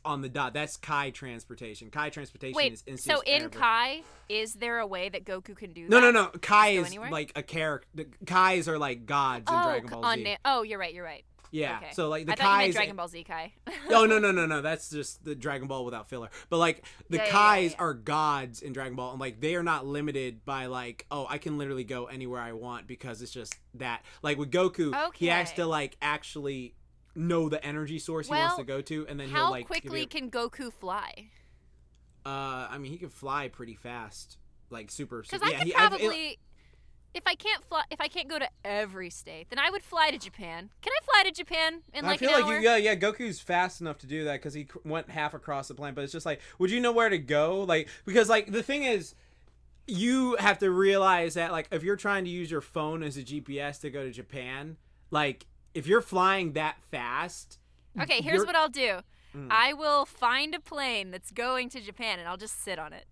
Speaker 3: on the dot. That's Kai transportation. Kai transportation
Speaker 1: Wait,
Speaker 3: is instant.
Speaker 1: so in Kai, is there a way that Goku can do
Speaker 3: No,
Speaker 1: that?
Speaker 3: no, no. Kai
Speaker 1: go
Speaker 3: is
Speaker 1: anywhere?
Speaker 3: like a character. Kais are like gods in Dragon Ball Z.
Speaker 1: Oh, you're right.
Speaker 3: Yeah.
Speaker 1: Okay.
Speaker 3: So like the
Speaker 1: I thought you meant
Speaker 3: Kais.
Speaker 1: Dragon Ball Z Kai.
Speaker 3: Oh no. That's just the Dragon Ball without filler. But like the
Speaker 1: Yeah,
Speaker 3: Kais
Speaker 1: yeah.
Speaker 3: are gods in Dragon Ball, and like they are not limited by like, oh, I can literally go anywhere I want because it's just that. Like with Goku, he has
Speaker 1: Okay.
Speaker 3: to like actually know the energy source he wants
Speaker 1: Well,
Speaker 3: to go to, and then he'll
Speaker 1: How
Speaker 3: like
Speaker 1: quickly can Goku fly?
Speaker 3: I mean, he can fly pretty fast, like super.
Speaker 1: Because
Speaker 3: yeah,
Speaker 1: I could probably, if I can't go to every state, then I would fly to Japan. Can I fly to Japan in like
Speaker 3: I feel
Speaker 1: an
Speaker 3: like
Speaker 1: hour?
Speaker 3: yeah, Goku's fast enough to do that because he went half across the planet. But it's just like, would you know where to go? Like, because like the thing is, you have to realize that like if you're trying to use your phone as a GPS to go to Japan, like if you're flying that fast.
Speaker 1: Okay, here's what I'll do.
Speaker 3: Mm.
Speaker 1: I will find a plane that's going to Japan, and I'll just sit on it.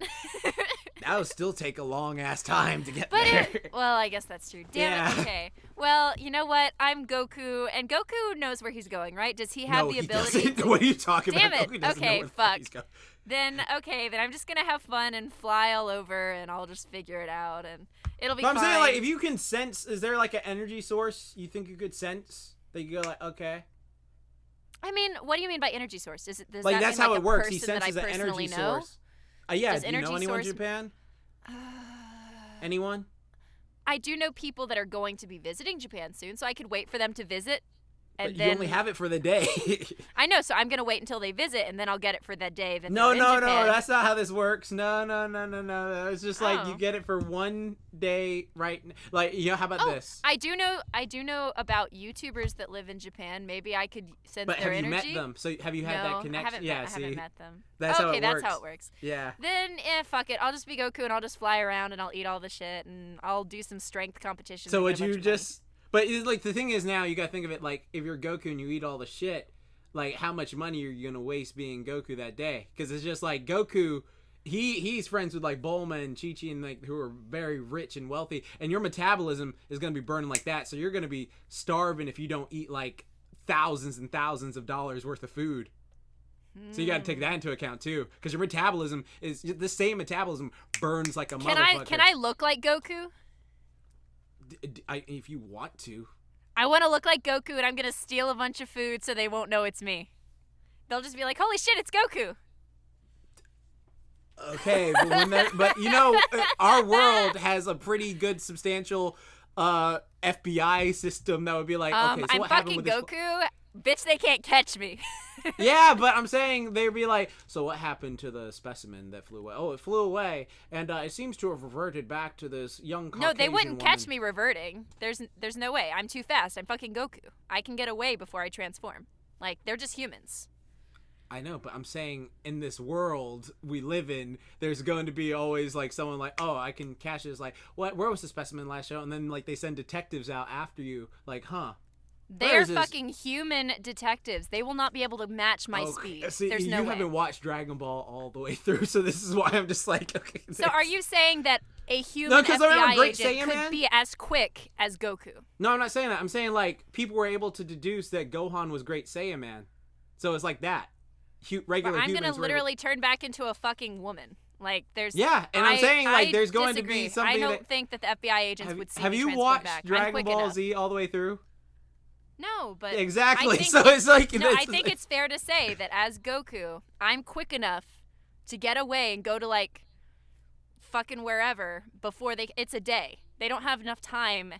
Speaker 3: That would still take a long ass time to get
Speaker 1: But
Speaker 3: there.
Speaker 1: well, I guess that's true. Damn
Speaker 3: Yeah.
Speaker 1: it. Okay. Well, you know what? I'm Goku, and Goku knows where he's going, right? Does he have
Speaker 3: No,
Speaker 1: the
Speaker 3: he
Speaker 1: ability?
Speaker 3: doesn't. What are you talking
Speaker 1: Damn
Speaker 3: about?
Speaker 1: it.
Speaker 3: Goku doesn't know
Speaker 1: Okay,
Speaker 3: where the fuck
Speaker 1: fuck.
Speaker 3: he's going.
Speaker 1: Then I'm just gonna have fun and fly all over, and I'll just figure it out, and it'll be
Speaker 3: But I'm
Speaker 1: fine.
Speaker 3: saying like if you can sense, is there like an energy source you think you could sense that you go like okay?
Speaker 1: I mean, what do you mean by energy source? Does
Speaker 3: Like
Speaker 1: that
Speaker 3: that's
Speaker 1: mean,
Speaker 3: how
Speaker 1: like,
Speaker 3: it
Speaker 1: a
Speaker 3: works. He
Speaker 1: person that I
Speaker 3: senses an
Speaker 1: personally
Speaker 3: energy
Speaker 1: know?
Speaker 3: source. Yeah,
Speaker 1: Does
Speaker 3: do you know
Speaker 1: energy
Speaker 3: anyone in
Speaker 1: source-
Speaker 3: Japan? Anyone?
Speaker 1: I do know people that are going to be visiting Japan soon, so I could wait for them to visit. And
Speaker 3: But
Speaker 1: then
Speaker 3: you only have it for the day.
Speaker 1: I know, so I'm gonna wait until they visit, and then I'll get it for that day. That
Speaker 3: No,
Speaker 1: they're in
Speaker 3: no,
Speaker 1: Japan.
Speaker 3: that's not how this works. No. It's just like you
Speaker 1: Oh.
Speaker 3: get it for one day, right? Like, you know, how about
Speaker 1: Oh,
Speaker 3: this?
Speaker 1: I do know about YouTubers that live in Japan. Maybe I could sense
Speaker 3: But
Speaker 1: their
Speaker 3: have you
Speaker 1: energy.
Speaker 3: met them? So have you had
Speaker 1: No,
Speaker 3: that connection?
Speaker 1: I
Speaker 3: Yeah,
Speaker 1: haven't
Speaker 3: see,
Speaker 1: met them.
Speaker 3: that's how
Speaker 1: Okay,
Speaker 3: it
Speaker 1: that's
Speaker 3: works.
Speaker 1: how it works.
Speaker 3: Yeah.
Speaker 1: Then, fuck it. I'll just be Goku and I'll just fly around and I'll eat all the shit and I'll do some strength competitions.
Speaker 3: So
Speaker 1: and
Speaker 3: would
Speaker 1: get a bunch
Speaker 3: you
Speaker 1: of money.
Speaker 3: just? But it's like the thing is now you gotta think of it like if you're Goku and you eat all the shit, like how much money are you gonna waste being Goku that day? Because it's just like Goku, he's friends with like Bulma and Chi-Chi and like who are very rich and wealthy, and your metabolism is gonna be burning like that, so you're gonna be starving if you don't eat like thousands and thousands of dollars worth of food. So you got to take that into account too, because your metabolism is the same metabolism burns like a motherfucker.
Speaker 1: Can I look like Goku?
Speaker 3: If you want to.
Speaker 1: I want to look like Goku and I'm gonna steal a bunch of food so they won't know it's me. They'll just be like, "Holy shit, it's Goku!"
Speaker 3: Okay, but you know, our world has a pretty good, substantial FBI system that would be like, okay, so
Speaker 1: I'm
Speaker 3: what happened
Speaker 1: fucking
Speaker 3: with this?
Speaker 1: Goku. Bitch, they can't catch me.
Speaker 3: Yeah, but I'm saying they'd be like, so what happened to the specimen that flew away? Oh, it flew away, and it seems to have reverted back to this young Caucasian
Speaker 1: No, they wouldn't catch
Speaker 3: woman.
Speaker 1: me reverting. There's no way. I'm too fast. I'm fucking Goku. I can get away before I transform. Like, they're just humans.
Speaker 3: I know, but I'm saying in this world we live in, there's going to be always like someone like, oh, I can catch this. Like, what? Where was the specimen last show? And then like they send detectives out after you. Like, huh?
Speaker 1: They're
Speaker 3: is this?
Speaker 1: fucking human detectives. They will not be able to match my speed.
Speaker 3: See,
Speaker 1: There's
Speaker 3: you
Speaker 1: no way.
Speaker 3: haven't watched Dragon Ball all the way through, so this is why I'm just like, okay.
Speaker 1: So are you saying that a human
Speaker 3: No, 'cause I remember
Speaker 1: FBI
Speaker 3: Great
Speaker 1: agent
Speaker 3: Saiyaman?
Speaker 1: could be as quick as Goku?
Speaker 3: No, I'm not saying that. I'm saying like people were able to deduce that Gohan was Great Saiyaman, so it's like that. regular
Speaker 1: I'm
Speaker 3: humans.
Speaker 1: gonna literally turn back into a fucking woman. Like there's.
Speaker 3: Yeah, and I'm saying like there's going
Speaker 1: disagree.
Speaker 3: to be something.
Speaker 1: I don't think that the FBI agents would see
Speaker 3: Have
Speaker 1: me
Speaker 3: you
Speaker 1: transform
Speaker 3: watched
Speaker 1: back. I'm
Speaker 3: Dragon
Speaker 1: quick
Speaker 3: Ball
Speaker 1: enough.
Speaker 3: Z all the way through?
Speaker 1: No, but
Speaker 3: Exactly.
Speaker 1: I think
Speaker 3: So it's like
Speaker 1: no. I think it's fair to say that as Goku, I'm quick enough to get away and go to like fucking wherever before they. It's a day. They don't have enough time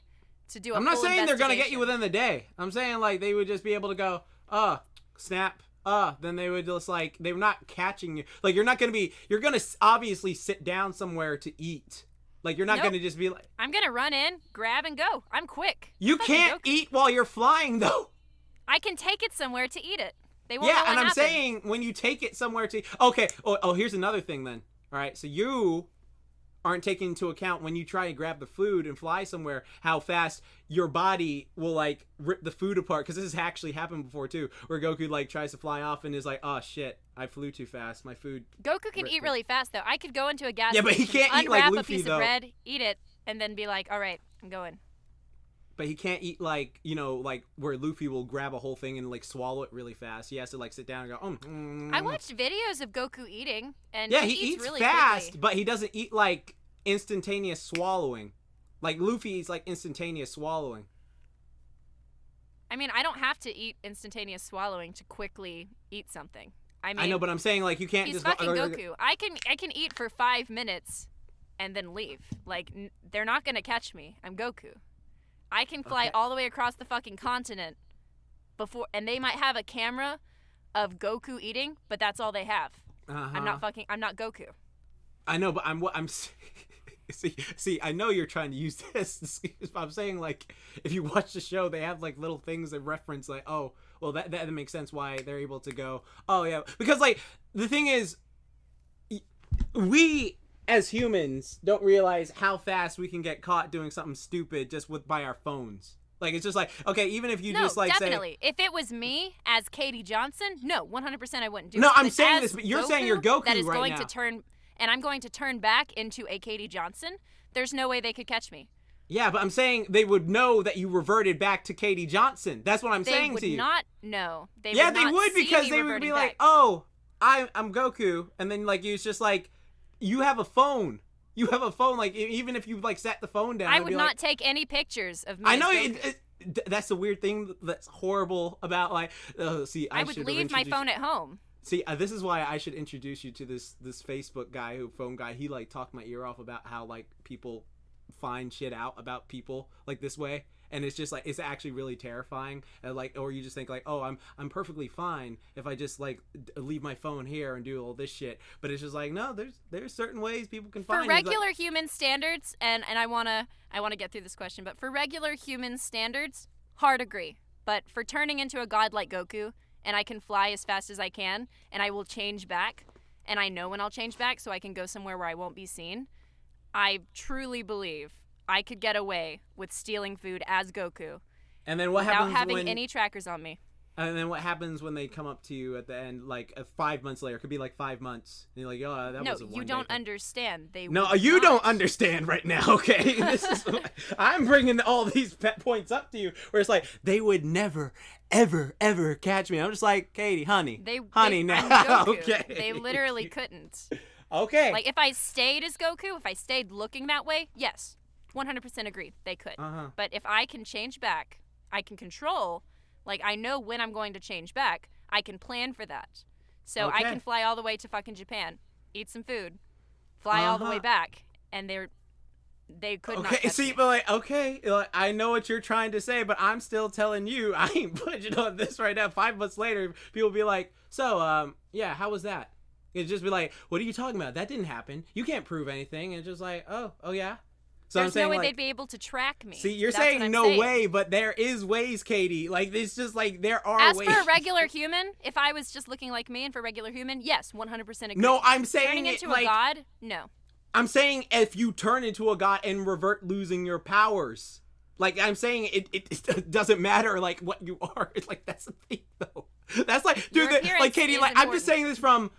Speaker 1: to do.
Speaker 3: I'm not saying they're gonna get you within the day. I'm saying like they would just be able to go, snap. Then they would just like they're not catching you. Like you're gonna obviously sit down somewhere to eat. Like you're not gonna just be like.
Speaker 1: I'm gonna run in, grab, and go. I'm quick.
Speaker 3: You can't eat while you're flying though.
Speaker 1: I can take it somewhere to eat it. They won't.
Speaker 3: Yeah,
Speaker 1: know what
Speaker 3: and I'm
Speaker 1: happened.
Speaker 3: saying when you take it somewhere to. Okay. Oh, here's another thing then. All right. So you aren't taking into account when you try to grab the food and fly somewhere how fast your body will like rip the food apart, because this has actually happened before too, where Goku like tries to fly off and is like, oh shit, I flew too fast, my food.
Speaker 1: Goku can eat really fast though. I could go into a gas
Speaker 3: Yeah, but he
Speaker 1: station,
Speaker 3: can't eat like
Speaker 1: unwrap
Speaker 3: Luffy,
Speaker 1: a piece
Speaker 3: though.
Speaker 1: of bread, eat it, and then be like, all right, I'm going.
Speaker 3: But he can't eat like, you know, like where Luffy will grab a whole thing and like swallow it really fast. He has to like sit down and go,
Speaker 1: I watched videos of Goku eating, and
Speaker 3: yeah,
Speaker 1: he
Speaker 3: he eats
Speaker 1: really
Speaker 3: fast,
Speaker 1: quickly.
Speaker 3: but he doesn't eat like instantaneous swallowing. Like Luffy's like instantaneous swallowing.
Speaker 1: I mean, I don't have to eat instantaneous swallowing to quickly eat something. I mean,
Speaker 3: I know, but I'm saying like you can't
Speaker 1: he's
Speaker 3: just
Speaker 1: fucking Goku. I can eat for 5 minutes and then leave. Like they're not gonna catch me. I'm Goku. I can fly all the way across the fucking continent before, and they might have a camera of Goku eating, but that's all they have. I'm not Goku.
Speaker 3: I know, but I'm see, I know you're trying to use this. But I'm saying like if you watch the show, they have like little things that reference like, oh, well that makes sense why they're able to go, oh yeah, because like the thing is, we as humans don't realize how fast we can get caught doing something stupid just by our phones. Like it's just like, okay, even if you just like
Speaker 1: definitely. If it was me as Katy Johnson, no, 100% I wouldn't do it.
Speaker 3: No, I'm
Speaker 1: But
Speaker 3: saying
Speaker 1: as
Speaker 3: this, but you're saying you're Goku
Speaker 1: that is
Speaker 3: right
Speaker 1: going
Speaker 3: now.
Speaker 1: to turn, and I'm going to turn back into a Katy Johnson. There's no way they could catch me.
Speaker 3: Yeah, but I'm saying they would know that you reverted back to Katy Johnson. That's what I'm
Speaker 1: They
Speaker 3: saying
Speaker 1: would
Speaker 3: to you.
Speaker 1: not know. They
Speaker 3: Yeah,
Speaker 1: would
Speaker 3: they
Speaker 1: not
Speaker 3: would,
Speaker 1: see
Speaker 3: because
Speaker 1: me
Speaker 3: they would
Speaker 1: reverting
Speaker 3: be like,
Speaker 1: back.
Speaker 3: "Oh, I'm Goku," and then like it's just like you have a phone. You have a phone. Like even if you like set the phone down,
Speaker 1: I
Speaker 3: it'd
Speaker 1: would
Speaker 3: be
Speaker 1: not
Speaker 3: like,
Speaker 1: take any pictures of me.
Speaker 3: I know
Speaker 1: as Goku.
Speaker 3: that's the weird thing that's horrible about like. See,
Speaker 1: I would leave my phone at home.
Speaker 3: See, this is why I should introduce you to this Facebook guy, phone guy. He like talked my ear off about how like people find shit out about people like this way, and it's just like it's actually really terrifying. And like, or you just think like, oh, I'm perfectly fine if I just like leave my phone here and do all this shit. But it's just like, no, there's certain ways people can find
Speaker 1: For
Speaker 3: you.
Speaker 1: regular human standards, and I wanna get through this question, but for regular human standards, hard agree. But for turning into a god like Goku, and I can fly as fast as I can, and I will change back, and I know when I'll change back so I can go somewhere where I won't be seen, I truly believe I could get away with stealing food as Goku
Speaker 3: And then what
Speaker 1: without
Speaker 3: happens
Speaker 1: having
Speaker 3: when?
Speaker 1: any trackers on me.
Speaker 3: And then what happens when they come up to you at the end, like 5 months later? It could be like 5 months. And you're like, oh, that
Speaker 1: No,
Speaker 3: was a one
Speaker 1: you
Speaker 3: day
Speaker 1: don't
Speaker 3: thing.
Speaker 1: understand. They
Speaker 3: No,
Speaker 1: would
Speaker 3: you
Speaker 1: not.
Speaker 3: don't understand right now, okay? This is I'm bringing all these pet points up to you, where it's like they would never, ever catch me. I'm just like, Katie, honey,
Speaker 1: I'm
Speaker 3: now,
Speaker 1: Goku.
Speaker 3: okay?
Speaker 1: They literally couldn't.
Speaker 3: Okay.
Speaker 1: Like, if I stayed as Goku, if I stayed looking that way, yes, 100% agree, they could. But if I can change back, I can control, like, I know when I'm going to change back, I can plan for that. So I can fly all the way to fucking Japan, eat some food, fly all the way back, and they could not
Speaker 3: Okay,
Speaker 1: catch
Speaker 3: see,
Speaker 1: me.
Speaker 3: but like, okay, like, I know what you're trying to say, but I'm still telling you, I ain't budging on this right now. 5 months later, people be like, so, yeah, how was that? It'd just be like, what are you talking about? That didn't happen. You can't prove anything. And it's just like, oh yeah. So
Speaker 1: There's
Speaker 3: I'm saying,
Speaker 1: no way
Speaker 3: like,
Speaker 1: they'd be able to track me.
Speaker 3: see, you're
Speaker 1: That's what
Speaker 3: saying
Speaker 1: I'm
Speaker 3: no
Speaker 1: saying.
Speaker 3: way, but there is ways, Katie. Like, it's just like there are
Speaker 1: As
Speaker 3: ways.
Speaker 1: for a regular human, if I was just looking like me and for regular human, yes, 100% agree.
Speaker 3: No, I'm saying
Speaker 1: Turning
Speaker 3: it
Speaker 1: into
Speaker 3: like
Speaker 1: a god, no.
Speaker 3: I'm saying if you turn into a god and revert losing your powers. Like, I'm saying it doesn't matter, like, what you are. It's like, that's the thing, though. That's like,
Speaker 1: Your
Speaker 3: dude,
Speaker 1: appearance
Speaker 3: like, Katie,
Speaker 1: is
Speaker 3: like, I'm just
Speaker 1: important.
Speaker 3: saying this from,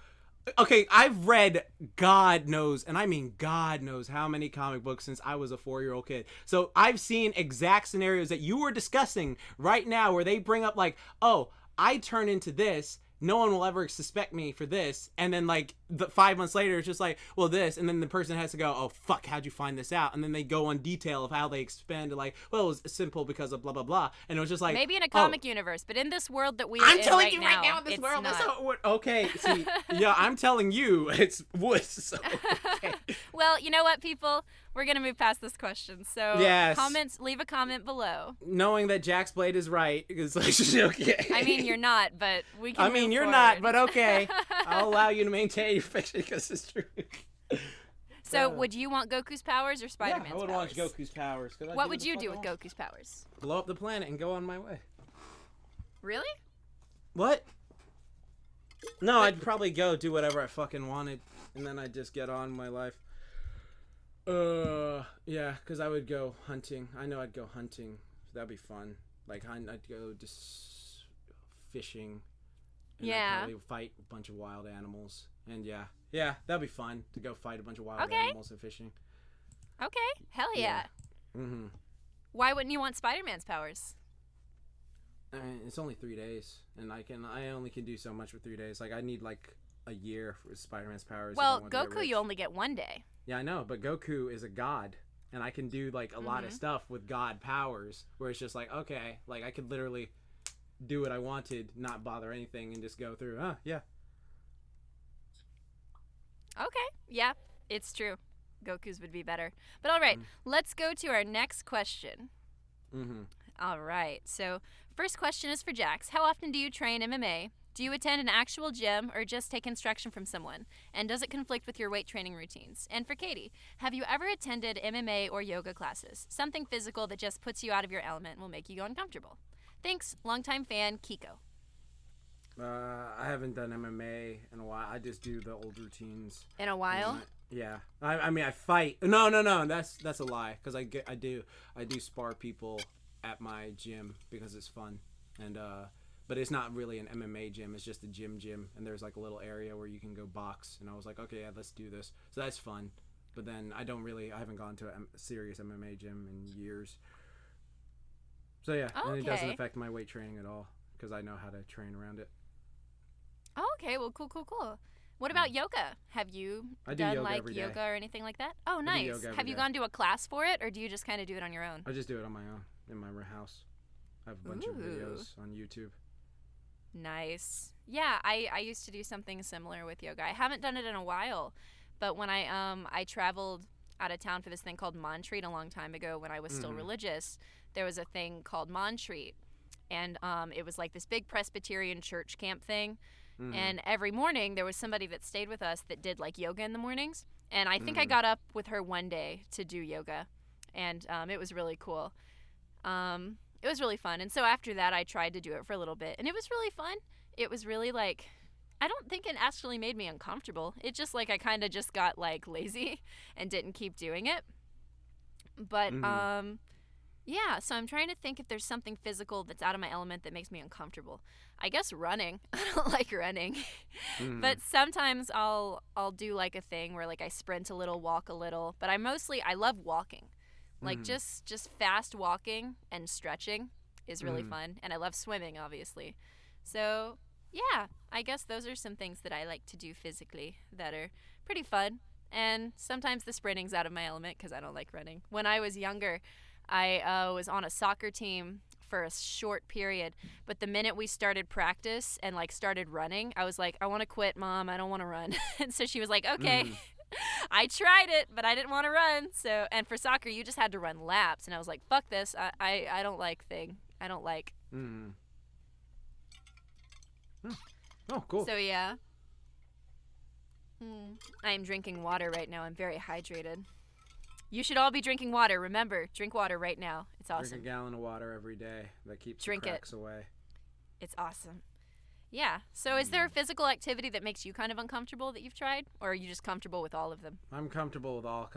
Speaker 3: okay, I've read God knows, and I mean God knows how many comic books since I was a 4-year-old kid. So I've seen exact scenarios that you were discussing right now where they bring up, like, oh, I turn into this, no one will ever suspect me for this. And then like 5 months later, it's just like, well, this, and then the person has to go, oh fuck, how'd you find this out? And then they go on detail of how they expand to like, well, it was simple because of blah blah blah. And it was just like,
Speaker 1: maybe in a comic universe, but in this world that we
Speaker 2: I'm
Speaker 1: in
Speaker 2: telling
Speaker 1: right
Speaker 2: you
Speaker 1: now,
Speaker 2: right now, in this
Speaker 1: it's
Speaker 2: world,
Speaker 1: not.
Speaker 2: that's how it works.
Speaker 3: okay, see, yeah, I'm telling you, it's woods. So, okay.
Speaker 1: Well, you know what, people? We're gonna move past this question. So
Speaker 3: Yes.
Speaker 1: leave a comment below.
Speaker 3: Knowing that Jaxblade is right is like, okay.
Speaker 1: I mean, you're not, but we can.
Speaker 3: I mean,
Speaker 1: move
Speaker 3: you're
Speaker 1: forward.
Speaker 3: not, but okay. I'll allow you to maintain your fiction because it's true.
Speaker 1: So, would you want Goku's powers or Spider-Man's
Speaker 3: I would
Speaker 1: powers?
Speaker 3: want Goku's powers. 'Cause I
Speaker 1: What
Speaker 3: do
Speaker 1: would
Speaker 3: the
Speaker 1: you
Speaker 3: fuck
Speaker 1: do
Speaker 3: I
Speaker 1: with
Speaker 3: want.
Speaker 1: Goku's powers?
Speaker 3: Blow up the planet and go on my way.
Speaker 1: Really?
Speaker 3: What? No, I'd probably go do whatever I fucking wanted, and then I'd just get on my life. Yeah, because I would go hunting. I know I'd go hunting. That'd be fun. Like, I'd go just fishing. And
Speaker 1: Yeah.
Speaker 3: I'd probably fight a bunch of wild animals. And yeah, that'd be fun to go fight a bunch of wild
Speaker 1: Okay.
Speaker 3: animals and fishing.
Speaker 1: Okay. Hell yeah.
Speaker 3: Mm-hmm.
Speaker 1: Why wouldn't you want Spider-Man's powers?
Speaker 3: I mean, it's only 3 days, and I only can do so much for 3 days. Like, I need like a year for Spider-Man's powers. if I
Speaker 1: Well,
Speaker 3: want to get
Speaker 1: Goku,
Speaker 3: rich.
Speaker 1: you only get 1 day.
Speaker 3: Yeah, I know, but Goku is a god, and I can do like a lot of stuff with god powers, where it's just like, okay, like I could literally do what I wanted, not bother anything, and just go through. Yeah.
Speaker 1: Okay. Yeah, it's true. Goku's would be better. But all right, let's go to our next question.
Speaker 3: Mm-hmm.
Speaker 1: All right. So, first question is for Jax. How often do you train MMA? Do you attend an actual gym or just take instruction from someone? And does it conflict with your weight training routines? And for Katy, have you ever attended MMA or yoga classes? Something physical that just puts you out of your element and will make you uncomfortable. Thanks, longtime fan Kiko.
Speaker 3: I haven't done MMA in a while. I just do the old routines.
Speaker 1: In a while?
Speaker 3: Yeah. I mean, I fight. No. That's a lie. Because I do spar people at my gym because it's fun, and but it's not really an MMA gym. It's just a gym, and there's like a little area where you can go box. And I was like, okay, yeah, let's do this. So that's fun. But then I haven't gone to a serious MMA gym in years. So yeah, and it doesn't
Speaker 1: Okay.
Speaker 3: affect my weight training at all because I know how to train around it.
Speaker 1: Oh, okay. Well, cool. What about yoga? Have you
Speaker 3: I do
Speaker 1: done
Speaker 3: yoga
Speaker 1: like
Speaker 3: every day.
Speaker 1: yoga or anything like that? Oh,
Speaker 3: do
Speaker 1: nice.
Speaker 3: yoga every
Speaker 1: Have you
Speaker 3: day.
Speaker 1: gone to a class for it, or do you just kind of do it on your own?
Speaker 3: I just do it on my own in my house. I have a bunch of
Speaker 1: Ooh.
Speaker 3: videos on YouTube.
Speaker 1: Nice. Yeah, I used to do something similar with yoga. I haven't done it in a while, but when I traveled out of town for this thing called Montreat a long time ago when I was still religious, there was a thing called Montreat, and it was like this big Presbyterian church camp thing. And every morning there was somebody that stayed with us that did like yoga in the mornings. And I think I got up with her one day to do yoga, and it was really cool. It was really fun. And so after that, I tried to do it for a little bit, and it was really fun. It was really like, I don't think it actually made me uncomfortable. It just like I kind of just got like lazy and didn't keep doing it. But yeah, so I'm trying to think if there's something physical that's out of my element that makes me uncomfortable. I guess running. I don't like running. But sometimes I'll do like a thing where like I sprint a little, walk a little, but I love walking. Like just fast walking and stretching is really fun, and I love swimming obviously. So, yeah, I guess those are some things that I like to do physically that are pretty fun. And sometimes the sprinting's out of my element cuz I don't like running. When I was younger, I was on a soccer team for a short period, but the minute we started practice and like started running, I was like, I want to quit, Mom. I don't want to run. And so she was like, okay. I tried it, but I didn't want to run. So, and for soccer, you just had to run laps, and I was like, fuck this. I don't like thing. I don't like.
Speaker 3: Oh, cool.
Speaker 1: So yeah. I am drinking water right now. I'm very hydrated. You should all be drinking water. Remember, drink water right now. It's awesome.
Speaker 3: Drink a gallon of water every day. That keeps
Speaker 1: Drink
Speaker 3: the
Speaker 1: it.
Speaker 3: cracks away.
Speaker 1: It's awesome. Yeah. So is there a physical activity that makes you kind of uncomfortable that you've tried? Or are you just comfortable with all of them?
Speaker 3: I'm comfortable with all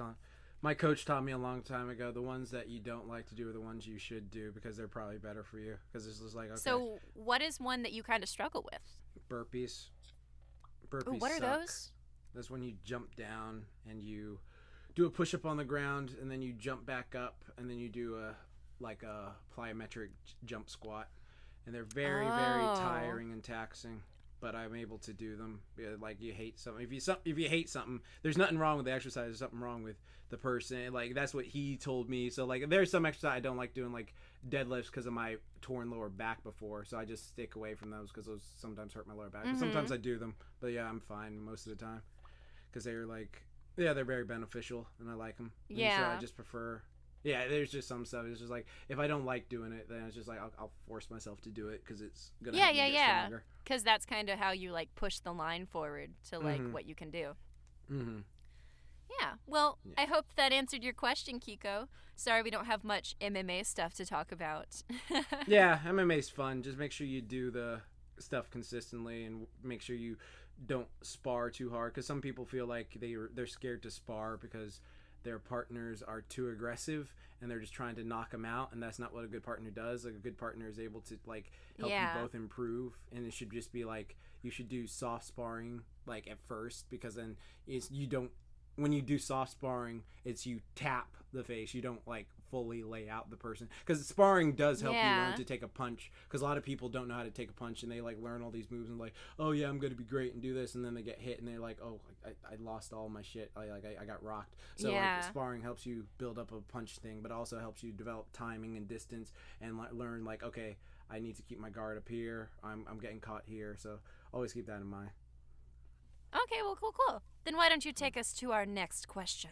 Speaker 3: my coach taught me a long time ago, the ones that you don't like to do are the ones you should do because they're probably better for you. Because it's just like, okay.
Speaker 1: So what is one that you kind of struggle with?
Speaker 3: Burpees.
Speaker 1: Ooh, what are
Speaker 3: suck.
Speaker 1: those?
Speaker 3: That's when you jump down and you do a push-up on the ground, and then you jump back up, and then you do a plyometric jump squat. And they're very, very
Speaker 1: Oh.
Speaker 3: tiring and taxing. but I'm able to do them. Yeah, like you hate something. If you hate something, there's nothing wrong with the exercise. There's something wrong with the person. Like that's what he told me. So like there's some exercise I don't like doing, like deadlifts, because of my torn lower back before. So I just stick away from those because those sometimes hurt my lower back. But sometimes I do them. But yeah, I'm fine most of the time because they're like, yeah, they're very beneficial and I like them.
Speaker 1: Yeah.
Speaker 3: And so I just prefer. Yeah, there's just some stuff. It's just like if I don't like doing it, then it's just like I'll force myself to do it because it's gonna help me get stronger.
Speaker 1: Because that's kind of how you like push the line forward to like what you can do.
Speaker 3: Mm-hmm.
Speaker 1: Yeah. Well, I hope that answered your question, Kiko. Sorry we don't have much MMA stuff to talk about.
Speaker 3: Yeah, MMA's fun. Just make sure you do the stuff consistently and make sure you don't spar too hard. Because some people feel like they're scared to spar because their partners are too aggressive and they're just trying to knock them out, and that's not what a good partner does. Like a good partner is able to like help you both improve, and it should just be like you should do soft sparring like at first, because then when you do soft sparring, it's you tap the face, you don't like fully lay out the person, because sparring does help you learn to take a punch, because a lot of people don't know how to take a punch and they like learn all these moves and like, oh yeah, I'm gonna be great and do this, and then they get hit and they're like, oh, I lost all my shit, I got rocked. So like sparring helps you build up a punch thing, but also helps you develop timing and distance and learn like, okay, I need to keep my guard up here, I'm getting caught here, so always keep that in mind.
Speaker 1: Okay, well, cool. Then why don't you take us to our next question?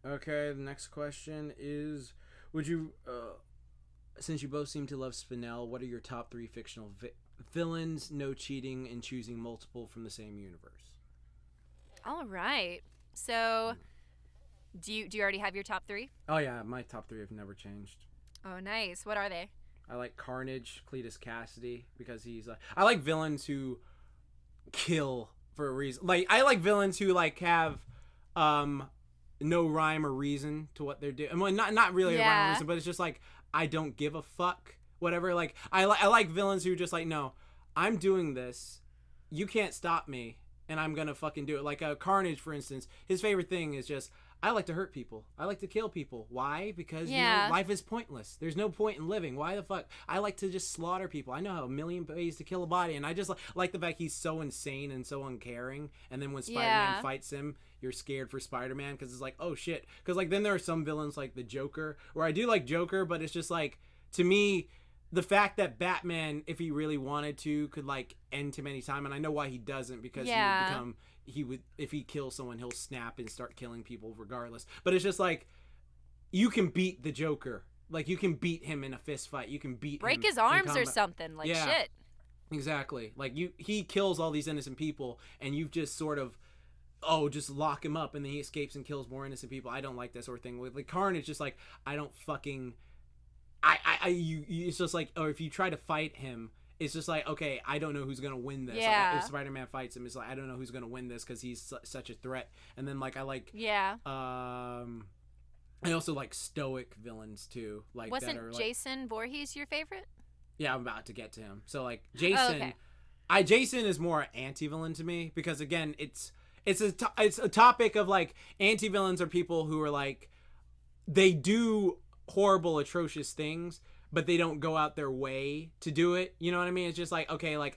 Speaker 3: Okay, the next question is, would you, since you both seem to love Spinel, what are your top 3 fictional villains, no cheating, and choosing multiple from the same universe?
Speaker 1: All right. So, do you already have your top 3?
Speaker 3: Oh yeah, my top 3 have never changed.
Speaker 1: Oh, nice. What are they?
Speaker 3: I like Carnage, Cletus Cassidy, because he's like, I like villains who kill for a reason. Like, I like villains who like have no rhyme or reason to what they're doing. Well, not really a rhyme or reason, but it's just like, I don't give a fuck, whatever. Like I like villains who just like, no, I'm doing this, you can't stop me, and I'm gonna fucking do it. Like Carnage, for instance, his favorite thing is just, I like to hurt people, I like to kill people. Why? Because you know, life is pointless, there's no point in living. Why the fuck? I like to just slaughter people. I know how a million ways to kill a body, and I just like the fact he's so insane and so uncaring. And then when Spider-Man fights him, you're scared for Spider-Man, because it's like, oh shit. Because like then there are some villains like the Joker, where I do like Joker, but it's just like, to me, the fact that Batman, if he really wanted to, could like end him anytime, and I know why he doesn't, because he would if he kills someone, he'll snap and start killing people regardless. But it's just like, you can beat the Joker, like you can beat him in a fist fight, you can break
Speaker 1: his arms or something, like shit.
Speaker 3: Exactly. Like he kills all these innocent people, and you've just sort of, just lock him up, and then he escapes and kills more innocent people. I don't like that sort of thing. With like Carnage, just like, I don't fucking, it's just like, or if you try to fight him, it's just like, okay, I don't know who's gonna win this.
Speaker 1: Yeah.
Speaker 3: Like, if Spider-Man fights him, it's like, I don't know who's gonna win this, because he's such a threat. And then like I like, I also like stoic villains too. Like,
Speaker 1: wasn't
Speaker 3: that are, like,
Speaker 1: Jason Voorhees your favorite?
Speaker 3: Yeah, I'm about to get to him. So like Jason, Jason is more anti-villain to me, because again, it's a topic of like, anti-villains are people who are like, they do horrible, atrocious things, but they don't go out their way to do it. You know what I mean? It's just like, okay, like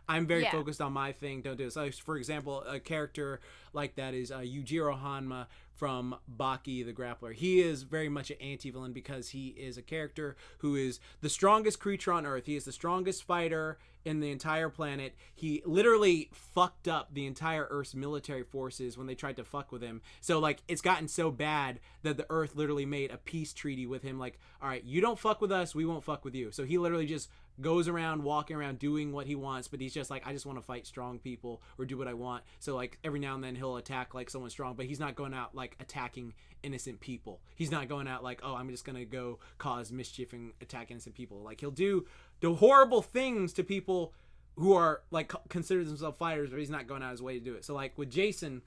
Speaker 3: I'm very focused on my thing, don't do it. So for example, a character like that is Yujiro Hanma from Baki the Grappler. He is very much an anti-villain, because he is a character who is the strongest creature on Earth. He is the strongest fighter in the entire planet. He literally fucked up the entire Earth's military forces when they tried to fuck with him. So like, it's gotten so bad that the Earth literally made a peace treaty with him. Like, all right, you don't fuck with us, we won't fuck with you. So he literally just goes around walking around doing what he wants, but he's just like, I just want to fight strong people or do what I want. So like, every now and then he'll attack like someone strong, but he's not going out like attacking innocent people. He's not going out like, oh, I'm just gonna go cause mischief and attack innocent people. Like, he'll do the horrible things to people who are like consider themselves fighters, but he's not going out his way to do it. So like with Jason,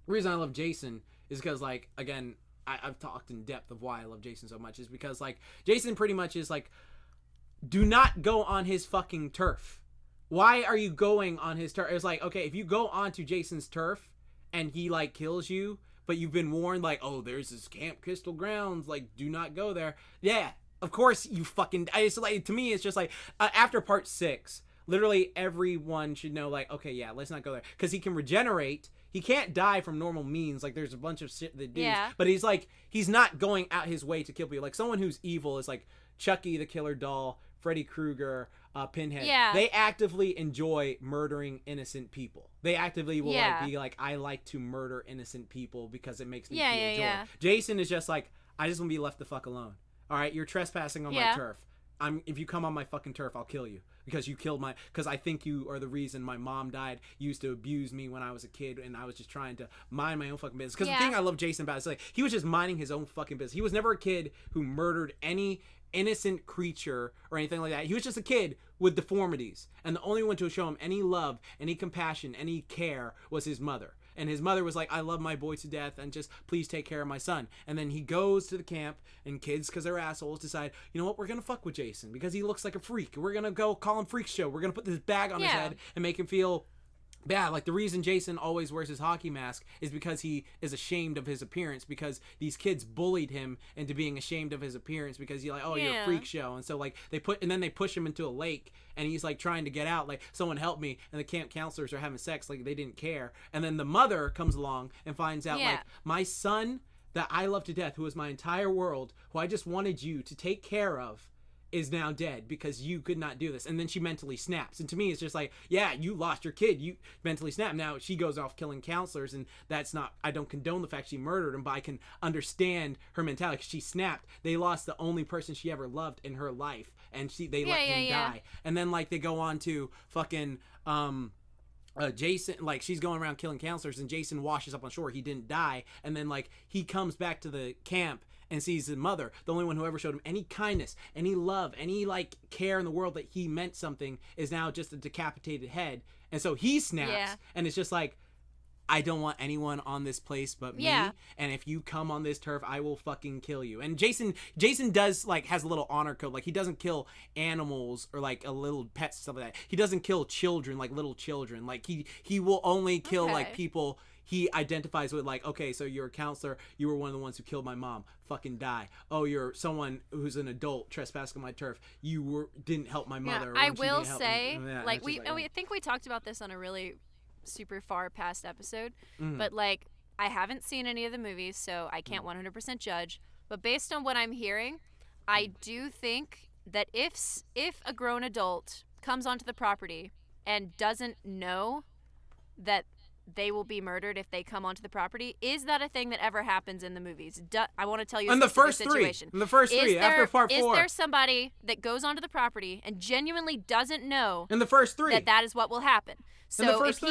Speaker 3: the reason I love Jason is because, like, again, I've talked in depth of why I love Jason so much, is because like Jason pretty much is like, do not go on his fucking turf. Why are you going on his turf? It's like, okay, if you go onto Jason's turf and he like kills you, but you've been warned, like, oh, there's this Camp Crystal Grounds, like, do not go there. Yeah, of course you fucking. It's like, to me, it's just like after part 6, Literally everyone should know, like, okay, yeah, let's not go there. Because he can regenerate. He can't die from normal means. Like, there's a bunch of shit that dudes.
Speaker 1: Yeah.
Speaker 3: But he's like, he's not going out his way to kill people. Like, someone who's evil is like Chucky the Killer Doll, Freddy Krueger, Pinhead.
Speaker 1: Yeah.
Speaker 3: They actively enjoy murdering innocent people. They actively will
Speaker 1: Yeah.
Speaker 3: like be like, I like to murder innocent people because it makes me
Speaker 1: Yeah,
Speaker 3: feel
Speaker 1: yeah,
Speaker 3: joy.
Speaker 1: yeah.
Speaker 3: Jason is just like, I just want to be left the fuck alone. All right, you're trespassing on my
Speaker 1: Yeah.
Speaker 3: turf. If you come on my fucking turf, I'll kill you because you killed because I think you are the reason my mom died. You used to abuse me when I was a kid, and I was just trying to mind my own fucking business. Because
Speaker 1: Yeah.
Speaker 3: the thing I love Jason about is like he was just minding his own fucking business. He was never a kid who murdered any innocent creature or anything like that. He was just a kid with deformities, and the only one to show him any love, any compassion, any care was his mother. And his mother was like, I love my boy to death, and just please take care of my son. And then he goes to the camp, and kids, because they're assholes, decide, you know what, we're going to fuck with Jason because he looks like a freak. We're going to go call him Freak Show. We're going to put this bag on his
Speaker 1: Yeah.
Speaker 3: head and make him feel bad. Like, the reason Jason always wears his hockey mask is because he is ashamed of his appearance, because these kids bullied him into being ashamed of his appearance because he's like, oh, you're a
Speaker 1: Yeah.
Speaker 3: freak show. And so like they push him into a lake, and he's like trying to get out, like, someone help me, and the camp counselors are having sex like they didn't care. And then the mother comes along and finds out,
Speaker 1: Yeah.
Speaker 3: like, my son that I love to death, who was my entire world, who I just wanted you to take care of, is now dead because you could not do this. And then she mentally snaps. And to me, it's just like, yeah, you lost your kid. You mentally snapped. Now she goes off killing counselors, and that's not, I don't condone the fact she murdered him, but I can understand her mentality. 'Cause she snapped. They lost the only person she ever loved in her life, and they let him die. And then like they go on to fucking Jason, like, she's going around killing counselors, and Jason washes up on shore. He didn't die. And then like he comes back to the camp and sees his mother, the only one who ever showed him any kindness, any love, any like care in the world that he meant something, is now just a decapitated head. And so he snaps.
Speaker 1: Yeah.
Speaker 3: And it's just like, I don't want anyone on this place but me.
Speaker 1: Yeah.
Speaker 3: And if you come on this turf, I will fucking kill you. And Jason does, like, has a little honor code. Like, he doesn't kill animals or like a little pets, stuff like that. He doesn't kill children, like little children. Like he will only kill
Speaker 1: Okay.
Speaker 3: like people he identifies with, like, okay, so you're a counselor, you were one of the ones who killed my mom, fucking die. Oh, you're someone who's an adult trespassing on my turf, didn't help my mother.
Speaker 1: I
Speaker 3: when she
Speaker 1: will
Speaker 3: needed help.
Speaker 1: say,
Speaker 3: Yeah,
Speaker 1: like,
Speaker 3: it's
Speaker 1: we
Speaker 3: just like,
Speaker 1: I think we talked about this on a really super far past episode,
Speaker 3: Mhm.
Speaker 1: but like, I haven't seen any of the movies, so I can't 100% judge. But based on what I'm hearing, I do think that if a grown adult comes onto the property and doesn't know that they will be murdered if they come onto the property, is that a thing that ever happens in the movies? I want to tell you a
Speaker 3: in the
Speaker 1: specific
Speaker 3: first
Speaker 1: situation.
Speaker 3: three, in the first three, after part 4,
Speaker 1: Is there somebody that goes onto the property and genuinely doesn't know
Speaker 3: in the first 3,
Speaker 1: that is what will happen? So
Speaker 3: the first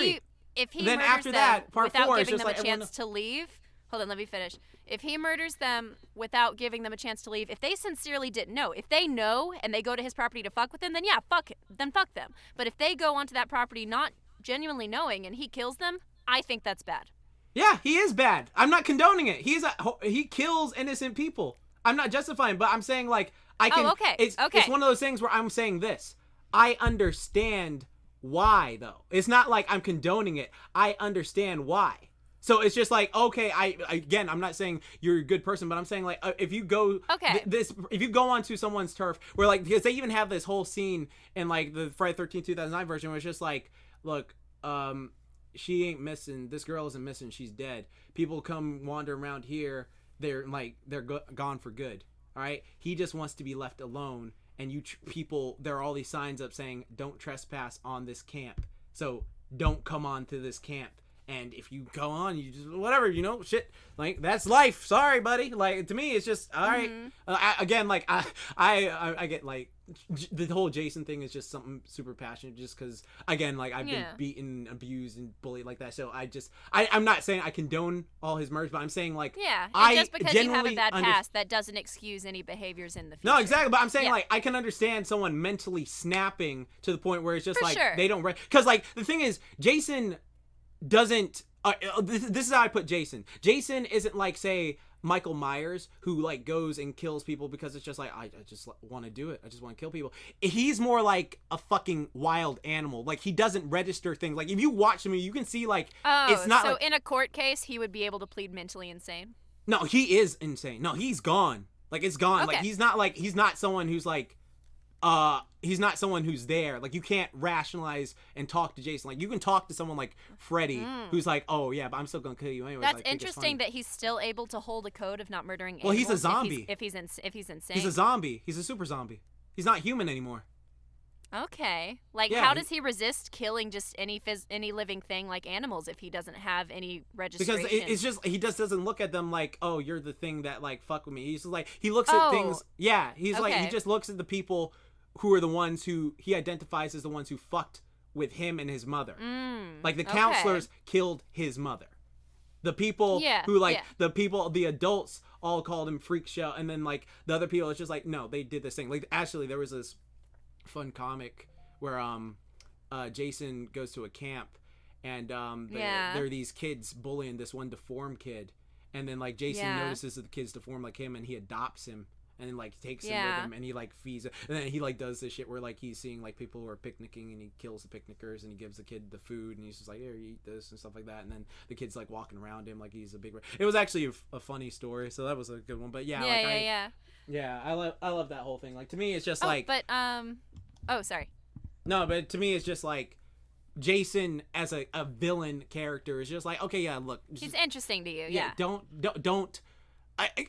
Speaker 1: if he
Speaker 3: Then
Speaker 1: murders
Speaker 3: after
Speaker 1: them
Speaker 3: that, part
Speaker 1: without
Speaker 3: 4 is
Speaker 1: giving
Speaker 3: just
Speaker 1: them
Speaker 3: like
Speaker 1: a
Speaker 3: everyone
Speaker 1: chance to leave, hold on, let me finish. If he murders them without giving them a chance to leave, if they sincerely didn't know, if they know and they go to his property to fuck with him, then yeah, fuck them. But if they go onto that property not genuinely knowing and he kills them, I think that's bad.
Speaker 3: Yeah, he is bad. I'm not condoning it. He kills innocent people. I'm not justifying, but I'm saying, like, I can.
Speaker 1: Oh, okay.
Speaker 3: It's one of those things where I'm saying this. I understand why, though. It's not like I'm condoning it. I understand why. So it's just like, okay, again, I'm not saying you're a good person, but I'm saying, like, if you go,
Speaker 1: Okay.
Speaker 3: if you go onto someone's turf, where, like, because they even have this whole scene in, like, the Friday 13th 2009 version, where it's just like, look, she ain't missing. This girl isn't missing. She's dead. People come wander around here. They're gone for good. All right. He just wants to be left alone. And people, there are all these signs up saying, don't trespass on this camp. So don't come on to this camp. And if you go on, you just, whatever, shit, like, that's life. Sorry, buddy. Like, to me, it's just, all right. Again, like, I get, like, the whole Jason thing is just something super passionate, just because, again, like, I've been beaten, abused, and bullied like that. So I'm not saying I condone all his murders, but I'm saying, like,
Speaker 1: Yeah, and
Speaker 3: I
Speaker 1: just because you have a
Speaker 3: genuinely
Speaker 1: bad past, that doesn't excuse any behaviors in the future.
Speaker 3: No, exactly. But I'm saying,
Speaker 1: Yeah.
Speaker 3: like, I can understand someone mentally snapping to the point where it's just
Speaker 1: For
Speaker 3: like,
Speaker 1: sure.
Speaker 3: they don't, because, like, the thing is, Jason doesn't, this is how I put Jason. Jason isn't like, say, Michael Myers, who, like, goes and kills people because it's just like, I just want to do it. I just want to kill people. He's more like a fucking wild animal. Like, he doesn't register things. Like, if you watch him, you can see, like, it's not
Speaker 1: so
Speaker 3: like,
Speaker 1: in a court case, he would be able to plead mentally insane?
Speaker 3: no, he is insane. No, he's gone. Like, it's gone.
Speaker 1: Okay.
Speaker 3: Like, he's not someone who's, like, he's not someone who's there. Like, you can't rationalize and talk to Jason. Like, you can talk to someone like Freddy, who's like, oh yeah, but I'm still gonna kill you anyway.
Speaker 1: That's interesting that he's still able to hold a code of not murdering animals.
Speaker 3: Well, he's a zombie.
Speaker 1: If he's insane.
Speaker 3: He's a zombie. He's a super zombie. He's not human anymore.
Speaker 1: Okay. Like,
Speaker 3: Yeah,
Speaker 1: how does he resist killing just any living thing like animals if he doesn't have any registration?
Speaker 3: Because it's just, he just doesn't look at them like, oh, you're the thing that, like, fuck with me. He's just like, he looks at things. Yeah, he's like, he
Speaker 1: Okay.
Speaker 3: just looks at the people who are the ones who he identifies as the ones who fucked with him and his mother. Like, the counselors killed his mother. The people who, like, the adults all called him Freak Show, and then, like, the other people, it's just like, no, they did this thing. Like, actually, there was this fun comic where Jason goes to a camp, and there are these kids bullying this one deformed kid, and then, like, Jason notices that the kid's deformed like him, and he adopts him, and then, like, takes him with him, and he, like, feeds it, and then he, like, does this shit where, like, he's seeing, like, people who are picnicking, and he kills the picnickers, and he gives the kid the food, and he's just like, here, you eat this, and stuff like that, and then the kid's, like, walking around him like he's a big... It was actually a funny story, so that was a good one, but yeah, I love that whole thing. Like, to me, it's just,
Speaker 1: sorry.
Speaker 3: No, but to me, it's just, like, Jason as a villain character is just like, okay, yeah, look.
Speaker 1: He's interesting to you, yeah.
Speaker 3: Don't...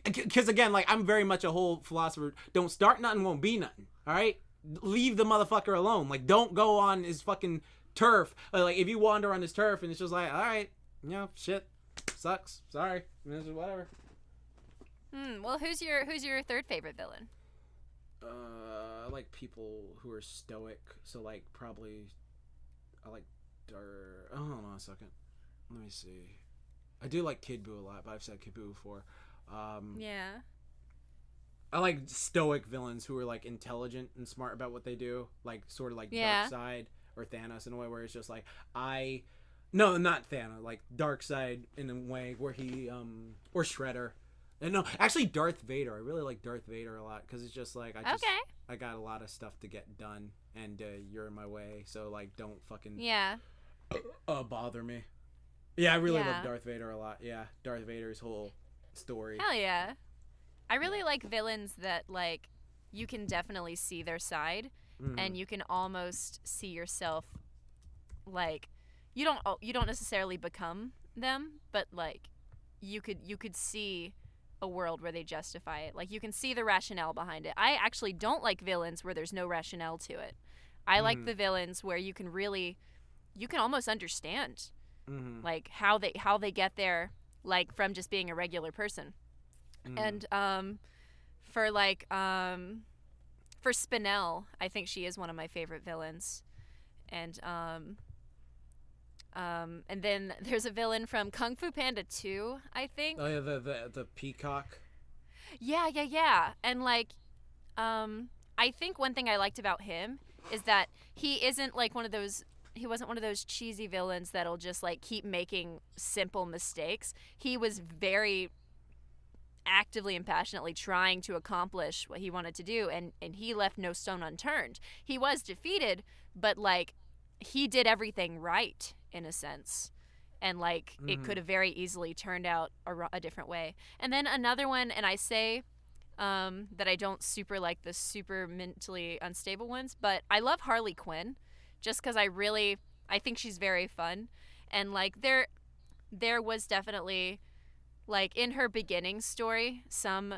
Speaker 3: Because, again, like, I'm very much a whole philosopher. Don't start nothing, won't be nothing, all right? Leave the motherfucker alone. Like, don't go on his fucking turf. Like, if you wander on his turf and it's just like, all right, you know, shit, sucks, sorry, whatever.
Speaker 1: Well, who's your third favorite villain?
Speaker 3: I like people who are stoic, so, like, probably, I like oh, hold on a second. Let me see. I do like Kid Buu a lot, but I've said Kid Buu before. I like stoic villains who are, like, intelligent and smart about what they do, like, sort of like Darkseid or Thanos in a way where it's just like, no, not Thanos, like Darkseid in a way where he or Shredder. And no, actually Darth Vader. I really like Darth Vader a lot because it's just like, I got a lot of stuff to get done, and you're in my way, so, like, don't fucking bother me. Yeah, I really love Darth Vader a lot. Yeah, Darth Vader's whole story.
Speaker 1: Hell yeah. I really like villains that, like, you can definitely see their side, and you can almost see yourself, like, you don't necessarily become them, but, like, you could see a world where they justify it. Like, you can see the rationale behind it. I actually don't like villains where there's no rationale to it. I like the villains where you can almost understand, like, how they get there, like, from just being a regular person. And for Spinel, I think she is one of my favorite villains. And then there's a villain from Kung Fu Panda 2, I think.
Speaker 3: Oh yeah, the peacock.
Speaker 1: Yeah. And, like, I think one thing I liked about him is that he isn't like he wasn't one of those cheesy villains that'll just, like, keep making simple mistakes. He was very actively and passionately trying to accomplish what he wanted to do, and he left no stone unturned. He was defeated, but, like, he did everything right in a sense, and, like, it could have very easily turned out a different way. And then another one, and I say that I don't super like the super mentally unstable ones, but I love Harley Quinn just because I think she's very fun, and, like, there was definitely, like, in her beginning story, some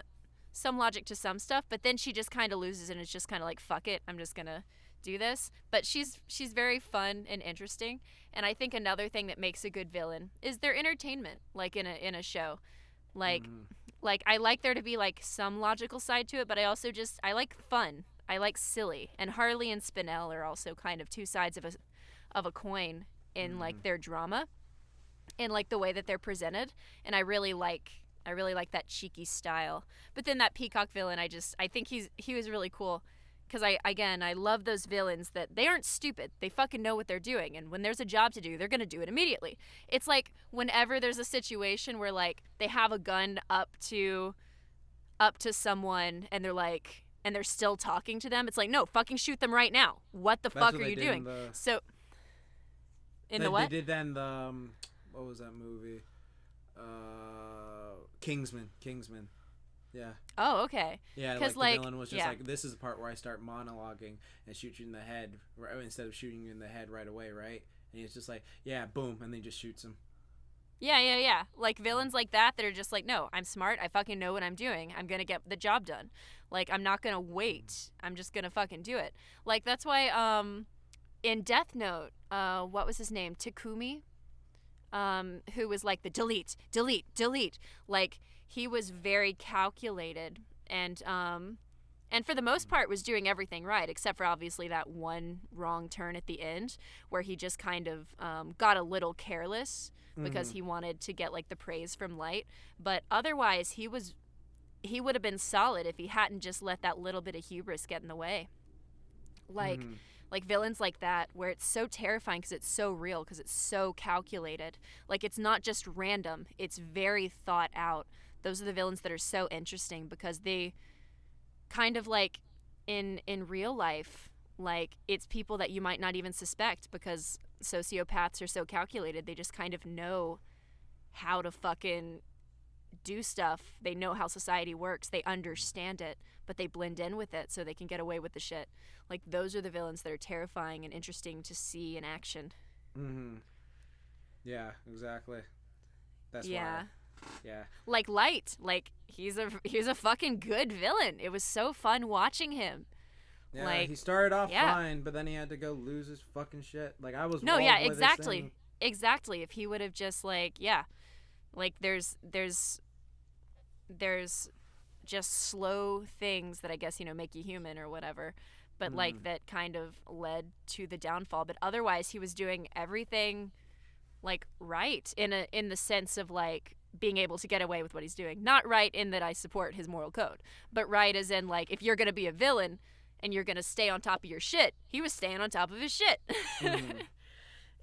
Speaker 1: logic to some stuff, but then she just kind of loses and it's just kind of like, fuck it, I'm just gonna do this. But she's very fun and interesting, and I think another thing that makes a good villain is their entertainment, like in a show. Like I like there to be, like, some logical side to it, but I like fun. I like silly, and Harley and Spinel are also kind of two sides of a coin in like their drama, in, like, the way that they're presented, and I really like that cheeky style. But then that peacock villain, I think he was really cool because I love those villains that they aren't stupid. They fucking know what they're doing, and when there's a job to do, they're gonna do it immediately. It's like whenever there's a situation where, like, they have a gun up to someone and they're like, and they're still talking to them, it's like, no, fucking shoot them right now. What the fuck are you doing? In the what?
Speaker 3: They did that in the what was that movie? Kingsman. Yeah.
Speaker 1: Oh, okay.
Speaker 3: Yeah,
Speaker 1: 'Cause,
Speaker 3: like,
Speaker 1: like,
Speaker 3: the villain was just
Speaker 1: yeah.
Speaker 3: like, this is the part where I start monologuing and shoot you in the head instead of shooting you in the head right away, right? And he's just like, yeah, boom, and then he just shoots him.
Speaker 1: Yeah. Like villains like that are just like, no, I'm smart. I fucking know what I'm doing. I'm gonna get the job done. Like, I'm not gonna wait. I'm just gonna fucking do it. Like, that's why in Death Note, what was his name? Takumi, who was like the delete. Like, he was very calculated and for the most part was doing everything right, except for obviously that one wrong turn at the end where he just kind of got a little careless because he wanted to get like the praise from Light. But otherwise, he would have been solid if he hadn't just let that little bit of hubris get in the way. Like villains like that, where it's so terrifying because it's so real, because it's so calculated. Like, it's not just random, it's very thought out. Those are the villains that are so interesting because they kind of like in real life, like, it's people that you might not even suspect because sociopaths are so calculated. They just kind of know how to fucking do stuff. They know how society works. They understand it, but they blend in with it so they can get away with the shit. Like, those are the villains that are terrifying and interesting to see in action.
Speaker 3: Yeah, exactly. That's
Speaker 1: yeah.
Speaker 3: why. Yeah.
Speaker 1: Like Light, like he's a fucking good villain. It was so fun watching him.
Speaker 3: Yeah,
Speaker 1: like,
Speaker 3: he started off fine, but then he had to go lose his fucking shit. Like, I was
Speaker 1: exactly. If he would have just like there's just slow things that I guess, you know, make you human or whatever, but like that kind of led to the downfall. But otherwise, he was doing everything like right in the sense of like being able to get away with what he's doing. Not right in that I support his moral code, but right as in, like, if you're gonna be a villain and you're gonna stay on top of your shit, he was staying on top of his shit. And,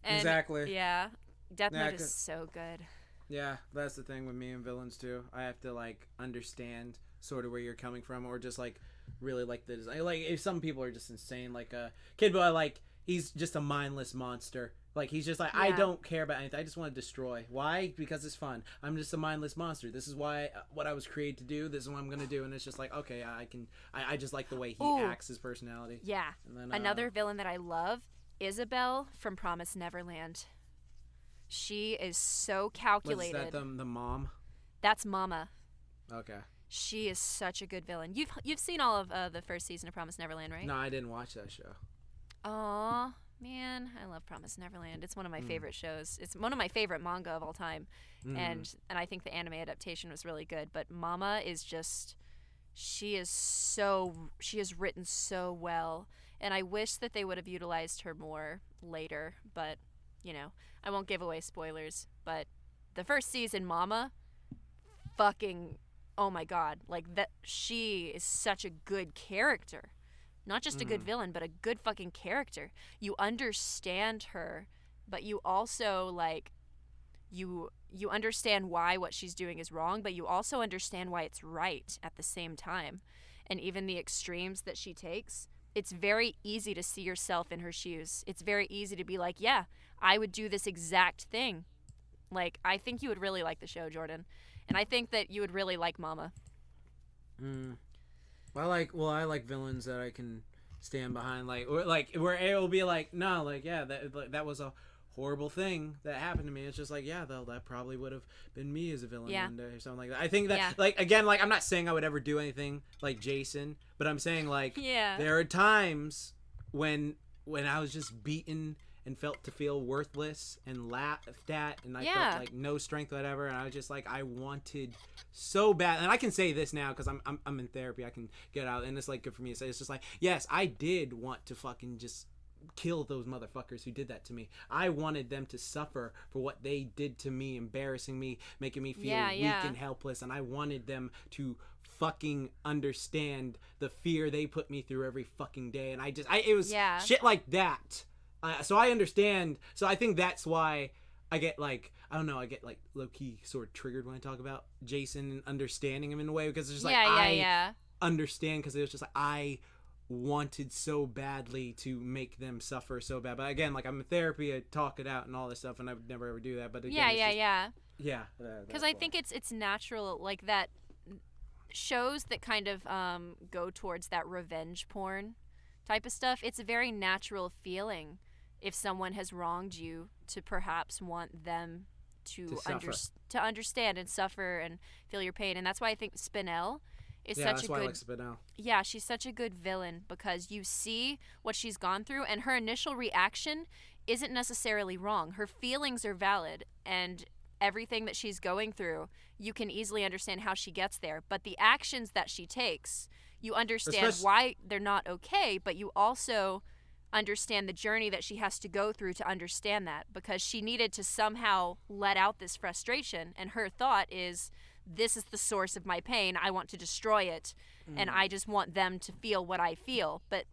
Speaker 3: exactly.
Speaker 1: Yeah, Death Note is so good.
Speaker 3: Yeah, that's the thing with me and villains too. I have to like understand sort of where you're coming from, or just like really like the design. Like, if some people are just insane, like Kid Boy, like, he's just a mindless monster. Like, he's just like, I don't care about anything. I just want to destroy. Why? Because it's fun. I'm just a mindless monster. This is what I was created to do. This is what I'm gonna do. And it's just like, okay, I just like the way he acts, his personality.
Speaker 1: Yeah. And then, another villain that I love, Isabelle from Promised Neverland. She is so calculated.
Speaker 3: Is that the mom?
Speaker 1: That's Mama.
Speaker 3: Okay.
Speaker 1: She is such a good villain. You've seen all of the first season of Promised Neverland, right?
Speaker 3: No, I didn't watch that show.
Speaker 1: Aw, man, I love Promised Neverland. It's one of my favorite shows. It's one of my favorite manga of all time, and I think the anime adaptation was really good. But Mama is just, she is written so well, and I wish that they would have utilized her more later. But, you know, I won't give away spoilers. But the first season, Mama, fucking, oh my god, like, that, she is such a good character. Not just a good villain, but a good fucking character. You understand her, but you also, like, you understand why what she's doing is wrong, but you also understand why it's right at the same time. And even the extremes that she takes, it's very easy to see yourself in her shoes. It's very easy to be like, yeah, I would do this exact thing. Like, I think you would really like the show, Jordan. And I think that you would really like Mama.
Speaker 3: I like villains that I can stand behind, like, or like where it will be like, no, like, yeah, that was a horrible thing that happened to me. It's just like, yeah, though, that probably would have been me as a villain one day or something like that. I think that, like, again, like, I'm not saying I would ever do anything like Jason, but I'm saying, like, there are times when I was just beaten and felt to feel worthless and laughed at, and I felt like no strength whatever, and I was just like, I wanted so bad, and I can say this now because I'm in therapy, I can get out, and it's like good for me to say. It's just like, yes, I did want to fucking just kill those motherfuckers who did that to me. I wanted them to suffer for what they did to me, embarrassing me, making me feel weak and helpless, and I wanted them to fucking understand the fear they put me through every fucking day, and it was shit like that. So I understand. So I think that's why I get like, I don't know, I get like low-key sort of triggered when I talk about Jason and understanding him in a way, because it's just like, I understand, because it was just like, I wanted so badly to make them suffer so bad. But again, like, I'm in therapy, I talk it out and all this stuff, and I would never ever do that. But again, because I
Speaker 1: think it's natural, like, that shows that kind of go towards that revenge porn type of stuff, it's a very natural feeling if someone has wronged you to perhaps want them to understand and suffer and feel your pain. And that's why I think Spinel is such a good...
Speaker 3: I like Spinel.
Speaker 1: Yeah, she's such a good villain because you see what she's gone through, and her initial reaction isn't necessarily wrong. Her feelings are valid, and everything that she's going through, you can easily understand how she gets there. But the actions that she takes, you understand why they're not okay, but you also understand the journey that she has to go through to understand that, because she needed to somehow let out this frustration, and her thought is, this is the source of my pain, I want to destroy it, and I just want them to feel what I feel. But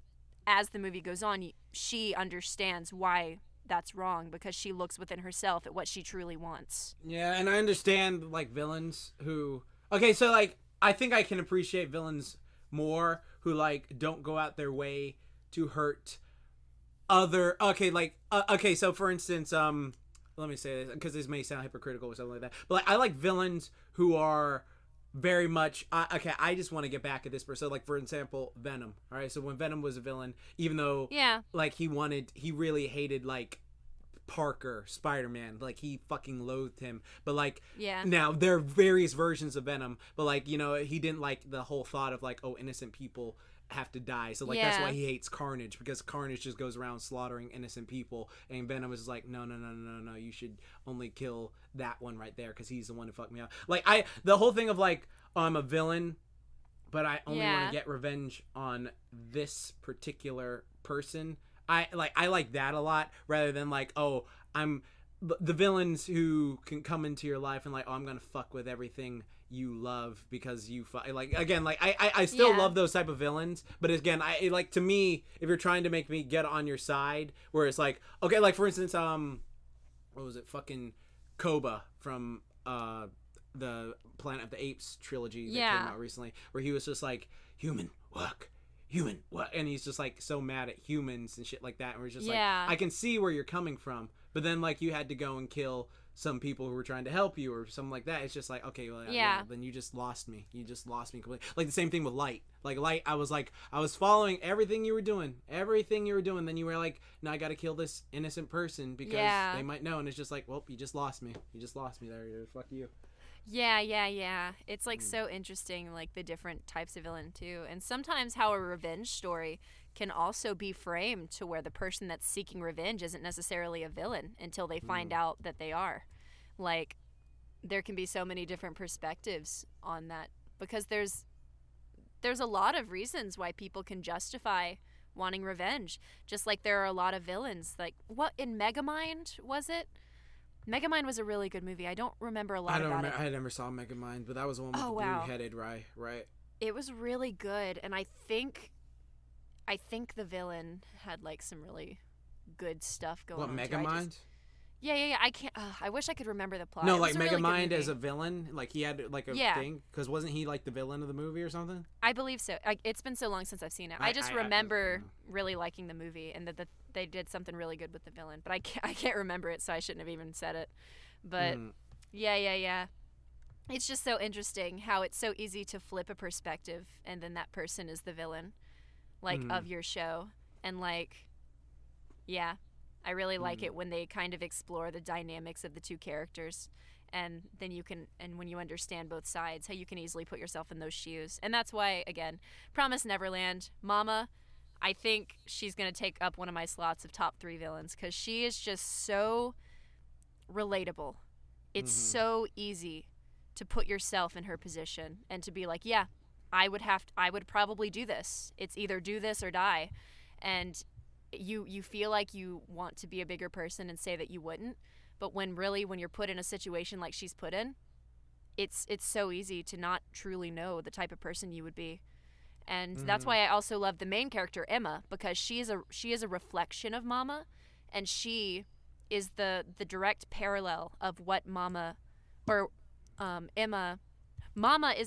Speaker 1: as the movie goes on, she understands why that's wrong, because she looks within herself at what she truly wants.
Speaker 3: Yeah, and I understand, like, villains who... Okay, so, like, I think I can appreciate villains more who, like, don't go out their way to hurt other... Okay, like... okay, so, for instance, let me say this, because this may sound hypocritical or something like that, but, like, I like villains who are very much... okay, I just want to get back at this person. So, like, for example, Venom. All right, so when Venom was a villain, even though, like, he really hated, like, Parker, Spider-Man, like, he fucking loathed him, but, like, now there are various versions of Venom, but, like, you know, he didn't like the whole thought of, like, oh, innocent people have to die, so, like, that's why he hates Carnage, because Carnage just goes around slaughtering innocent people, and Venom is like, no, you should only kill that one right there, because he's the one who fucked me up. Like, the whole thing of, like, oh, I'm a villain, but I only want to get revenge on this particular person. I like that a lot, rather than, like, oh, I'm the villains who can come into your life and, like, oh, I'm gonna fuck with everything you love because you like, again, like, I still love those type of villains, but again, like, to me, if you're trying to make me get on your side, where it's like, okay, like, for instance, what was it, fucking Koba from the Planet of the Apes trilogy that came out recently, where he was just like, human work, and he's just, like, so mad at humans and shit like that, and we're just like, I can see where you're coming from, but then, like, you had to go and kill some people who were trying to help you or something like that. It's just like, okay, well, then you just lost me completely. Like, the same thing with Light. Like, Light, I was following everything you were doing, then you were like, no, I gotta kill this innocent person because they might know, and it's just like, well, you just lost me there, fuck you.
Speaker 1: Yeah. It's, like, so interesting, like, the different types of villain, too. And sometimes how a revenge story can also be framed to where the person that's seeking revenge isn't necessarily a villain until they find out that they are. Like, there can be so many different perspectives on that, because there's a lot of reasons why people can justify wanting revenge, just like there are a lot of villains. Like, what, in Megamind, was it? Megamind was a really good movie. I don't remember a lot about it.
Speaker 3: I never saw Megamind, but that was the one with the blue-headed, right?
Speaker 1: It was really good, and I think the villain had, like, some really good stuff going on.
Speaker 3: What, Megamind?
Speaker 1: Yeah. I can't. I wish I could remember the plot.
Speaker 3: No, like, Megamind as a villain, like, he had, like, a thing, because wasn't he, like, the villain of the movie or something?
Speaker 1: I believe so. It's been so long since I've seen it. I just remember really liking the movie, and that they did something really good with the villain, but I can't remember it, so I shouldn't have even said it. But yeah. It's just so interesting how it's so easy to flip a perspective, and then that person is the villain, like, of your show. And, like, I really like it when they kind of explore the dynamics of the two characters, and then and when you understand both sides, how you can easily put yourself in those shoes. And that's why, again, Promise Neverland, Mama, I think she's going to take up one of my slots of top 3 villains, because she is just so relatable. It's so easy to put yourself in her position and to be like, yeah, I would probably do this. It's either do this or die. And you feel like you want to be a bigger person and say that you wouldn't, but when you're put in a situation like she's put in, it's so easy to not truly know the type of person you would be. And that's why I also love the main character, Emma, because she is a reflection of Mama, and she is the direct parallel of what Mama is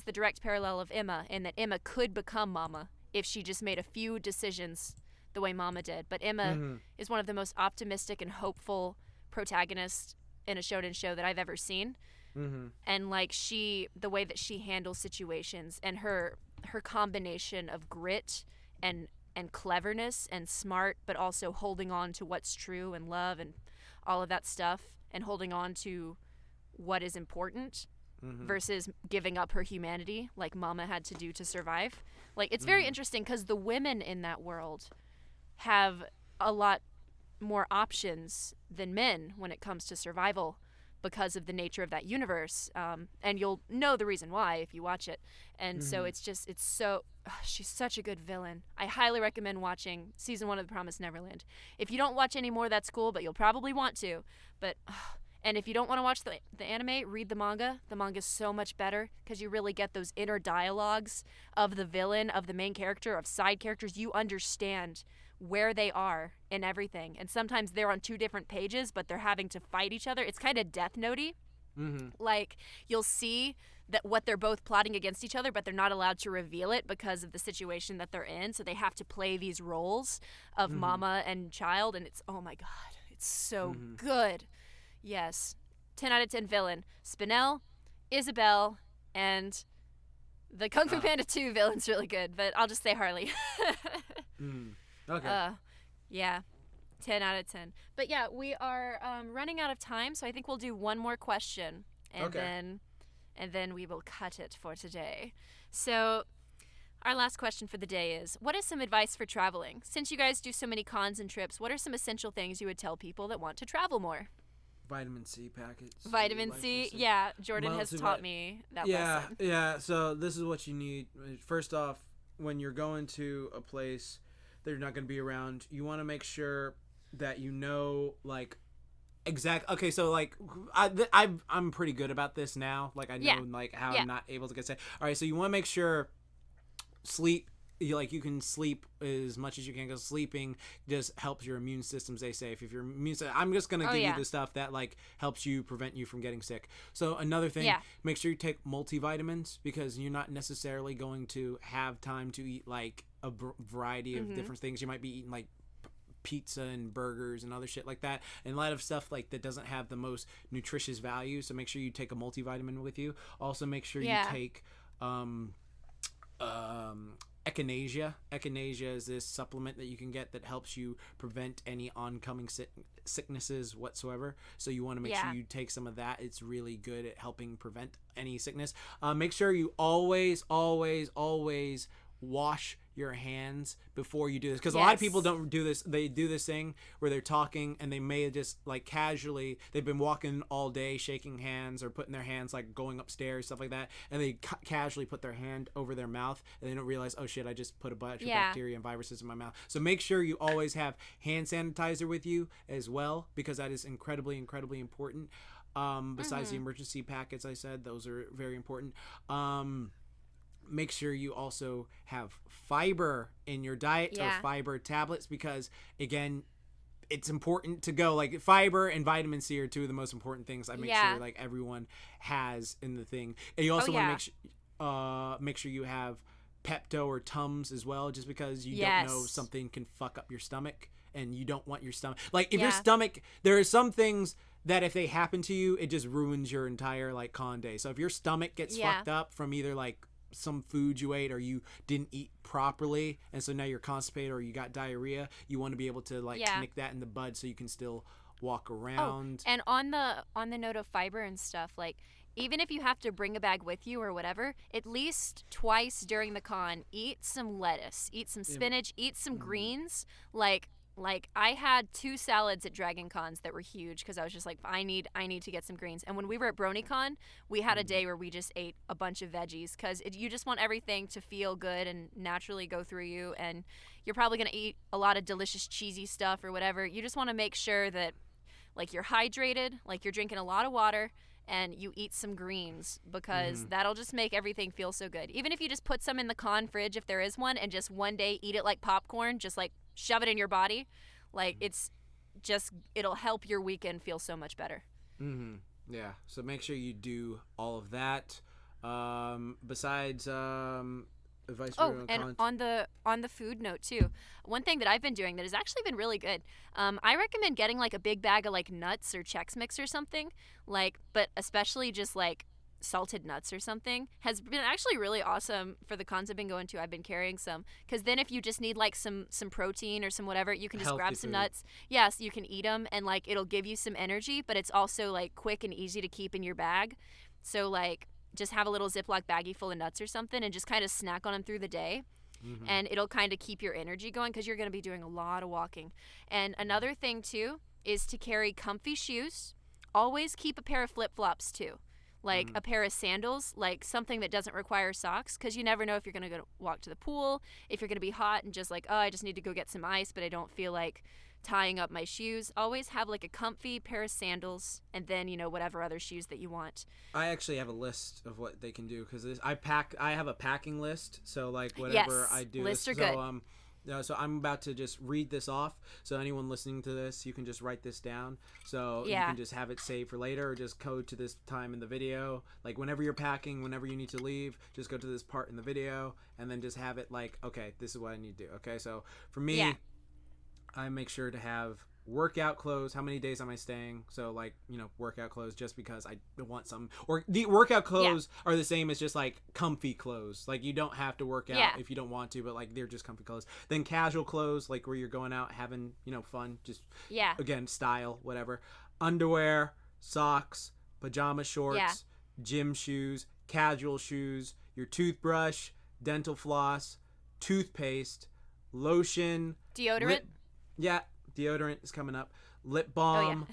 Speaker 1: the direct parallel of Emma, and that Emma could become Mama if she just made a few decisions the way Mama did. But Emma is one of the most optimistic and hopeful protagonists in a shonen show that I've ever seen. and like the way that she handles situations, and her combination of grit and cleverness and smart, but also holding on to what's true and love and all of that stuff, and holding on to what is important versus giving up her humanity like Mama had to do to survive. Like, it's very interesting because the women in that world have a lot more options than men when it comes to survival because of the nature of that universe. And you'll know the reason why if you watch it. And so she's such a good villain. I highly recommend watching season 1 of The Promised Neverland. If you don't watch any more, that's cool, but you'll probably want to. But and if you don't want to watch the anime, read the manga. The manga's so much better because you really get those inner dialogues of the villain, of the main character, of side characters. You understand where they are in everything. And sometimes they're on 2 different pages, but they're having to fight each other. It's kind of Death Note-y. Like, you'll see that what they're both plotting against each other, but they're not allowed to reveal it because of the situation that they're in. So they have to play these roles of mama and child, and it's, oh my God, it's so good. Yes. 10 out of 10 villain. Spinel, Isabel, and the Kung Fu Panda 2 villain's really good, but I'll just say Harley.
Speaker 3: Okay.
Speaker 1: Yeah. 10 out of 10. But yeah, we are running out of time, so I think we'll do one more question, and then we will cut it for today. So our last question for the day is, what is some advice for traveling? Since you guys do so many cons and trips, what are some essential things you would tell people that want to travel more?
Speaker 3: Vitamin C packets.
Speaker 1: Vitamin C, yeah. Jordan has taught me that lesson.
Speaker 3: Yeah, so this is what you need. First off, when you're going to a place that you're not going to be around, you want to make sure that you know, like, okay, so like I'm pretty good about this now. Like, I know like how I'm not able to get sick. All right, so you want to make sure you can sleep as much as you can, because sleeping just helps your immune system stay safe. If your immune system, I'm just gonna give you the stuff that like helps you prevent you from getting sick. So another thing, make sure you take multivitamins, because you're not necessarily going to have time to eat like a variety of different things. You might be eating like pizza and burgers and other shit like that, and a lot of stuff like that doesn't have the most nutritious value. So make sure you take a multivitamin with you. Also make sure you take echinacea. Echinacea is this supplement that you can get that helps you prevent any oncoming sicknesses whatsoever. So you want to make sure you take some of that. It's really good at helping prevent any sickness. Make sure you always wash your hands before you do this, because a lot of people don't do this. They do this thing where they're talking and they may just like casually, they've been walking all day shaking hands or putting their hands like going upstairs, stuff like that, and they casually put their hand over their mouth and they don't realize, oh shit, I just put a bunch of bacteria and viruses in my mouth. So make sure you always have hand sanitizer with you as well, because that is incredibly important. Besides the emergency packets I said, those are very important. Make sure you also have fiber in your diet, or fiber tablets, because again, it's important to go, like, fiber and vitamin C are 2 of the most important things I make sure like everyone has in the thing. And you also want to make sure you have Pepto or Tums as well, just because you don't know, something can fuck up your stomach, and you don't want your stomach, like, if your stomach, there are some things that if they happen to you, it just ruins your entire like con day. So if your stomach gets fucked up from either like some food you ate or you didn't eat properly, and so now you're constipated or you got diarrhea, you want to be able to like nick that in the bud so you can still walk around.
Speaker 1: And on the note of fiber and stuff, like, even if you have to bring a bag with you or whatever, at least twice during the con, eat some lettuce, eat some spinach, eat some greens. Like I had 2 salads at DragonCons that were huge, because I was just like, I need to get some greens. And when we were at BronyCon, we had a day where we just ate a bunch of veggies, because you just want everything to feel good and naturally go through you. And you're probably going to eat a lot of delicious cheesy stuff or whatever. You just want to make sure that like you're hydrated, like you're drinking a lot of water, and you eat some greens, because that'll just make everything feel so good. Even if you just put some in the con fridge, if there is one, and just one day eat it like popcorn, just like shove it in your body, like it'll help your weekend feel so much better.
Speaker 3: Yeah, so make sure you do all of that. Besides advice
Speaker 1: Oh,
Speaker 3: for
Speaker 1: and on the food note too, one thing that I've been doing that has actually been really good. I recommend getting like a big bag of like nuts or Chex Mix or something, like, but especially just like salted nuts or something has been actually really awesome for the cons I've been going to. I've been carrying some because then if you just need like some protein or some whatever, you can just grab some nuts. Yes, you can eat them and like it'll give you some energy, but it's also like quick and easy to keep in your bag. So like just have a little Ziploc baggie full of nuts or something and just kind of snack on them through the day.
Speaker 3: Mm-hmm.
Speaker 1: And it'll kind of keep your energy going because you're going to be doing a lot of walking. And another thing too is to carry comfy shoes. Always keep a pair of flip-flops too. Like a pair of sandals, like something that doesn't require socks, because you never know if you're going to go walk to the pool, if you're going to be hot and just like, oh, I just need to go get some ice, but I don't feel like tying up my shoes. Always have like a comfy pair of sandals and then, you know, whatever other shoes that you want.
Speaker 3: I actually have a list of what they can do because I have a packing list, so like whatever I do.
Speaker 1: Lists are
Speaker 3: so,
Speaker 1: good.
Speaker 3: So I'm about to just read this off. So anyone listening to this, you can just write this down. So you can just have it saved for later or just code to this time in the video. Like whenever you're packing, whenever you need to leave, just go to this part in the video and then just have it like, okay, this is what I need to do. Okay, so for me, I make sure to have workout clothes. How many days am I staying? So like, you know, workout clothes just because I want some. Or the workout clothes are the same as just like comfy clothes. Like you don't have to work out if you don't want to, but like they're just comfy clothes. Then casual clothes, like where you're going out having, you know, fun, just again, style, whatever. Underwear, socks, pajama shorts, gym shoes, casual shoes, your toothbrush, dental floss, toothpaste, lotion,
Speaker 1: deodorant.
Speaker 3: Deodorant is coming up. Lip balm,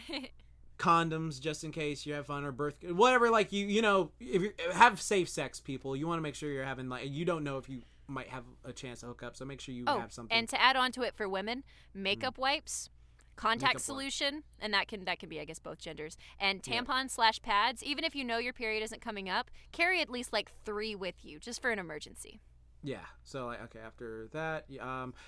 Speaker 3: condoms just in case you have fun or whatever. Like you know, if you have safe sex, people, you want to make sure you're having like you don't know if you might have a chance to hook up, so make sure you have something.
Speaker 1: And to add on to it for women, makeup wipes, contact solution, and that can be I guess both genders, and tampons/pads. Even if you know your period isn't coming up, carry at least like 3 with you just for an emergency.
Speaker 3: Yeah. So like okay, after that,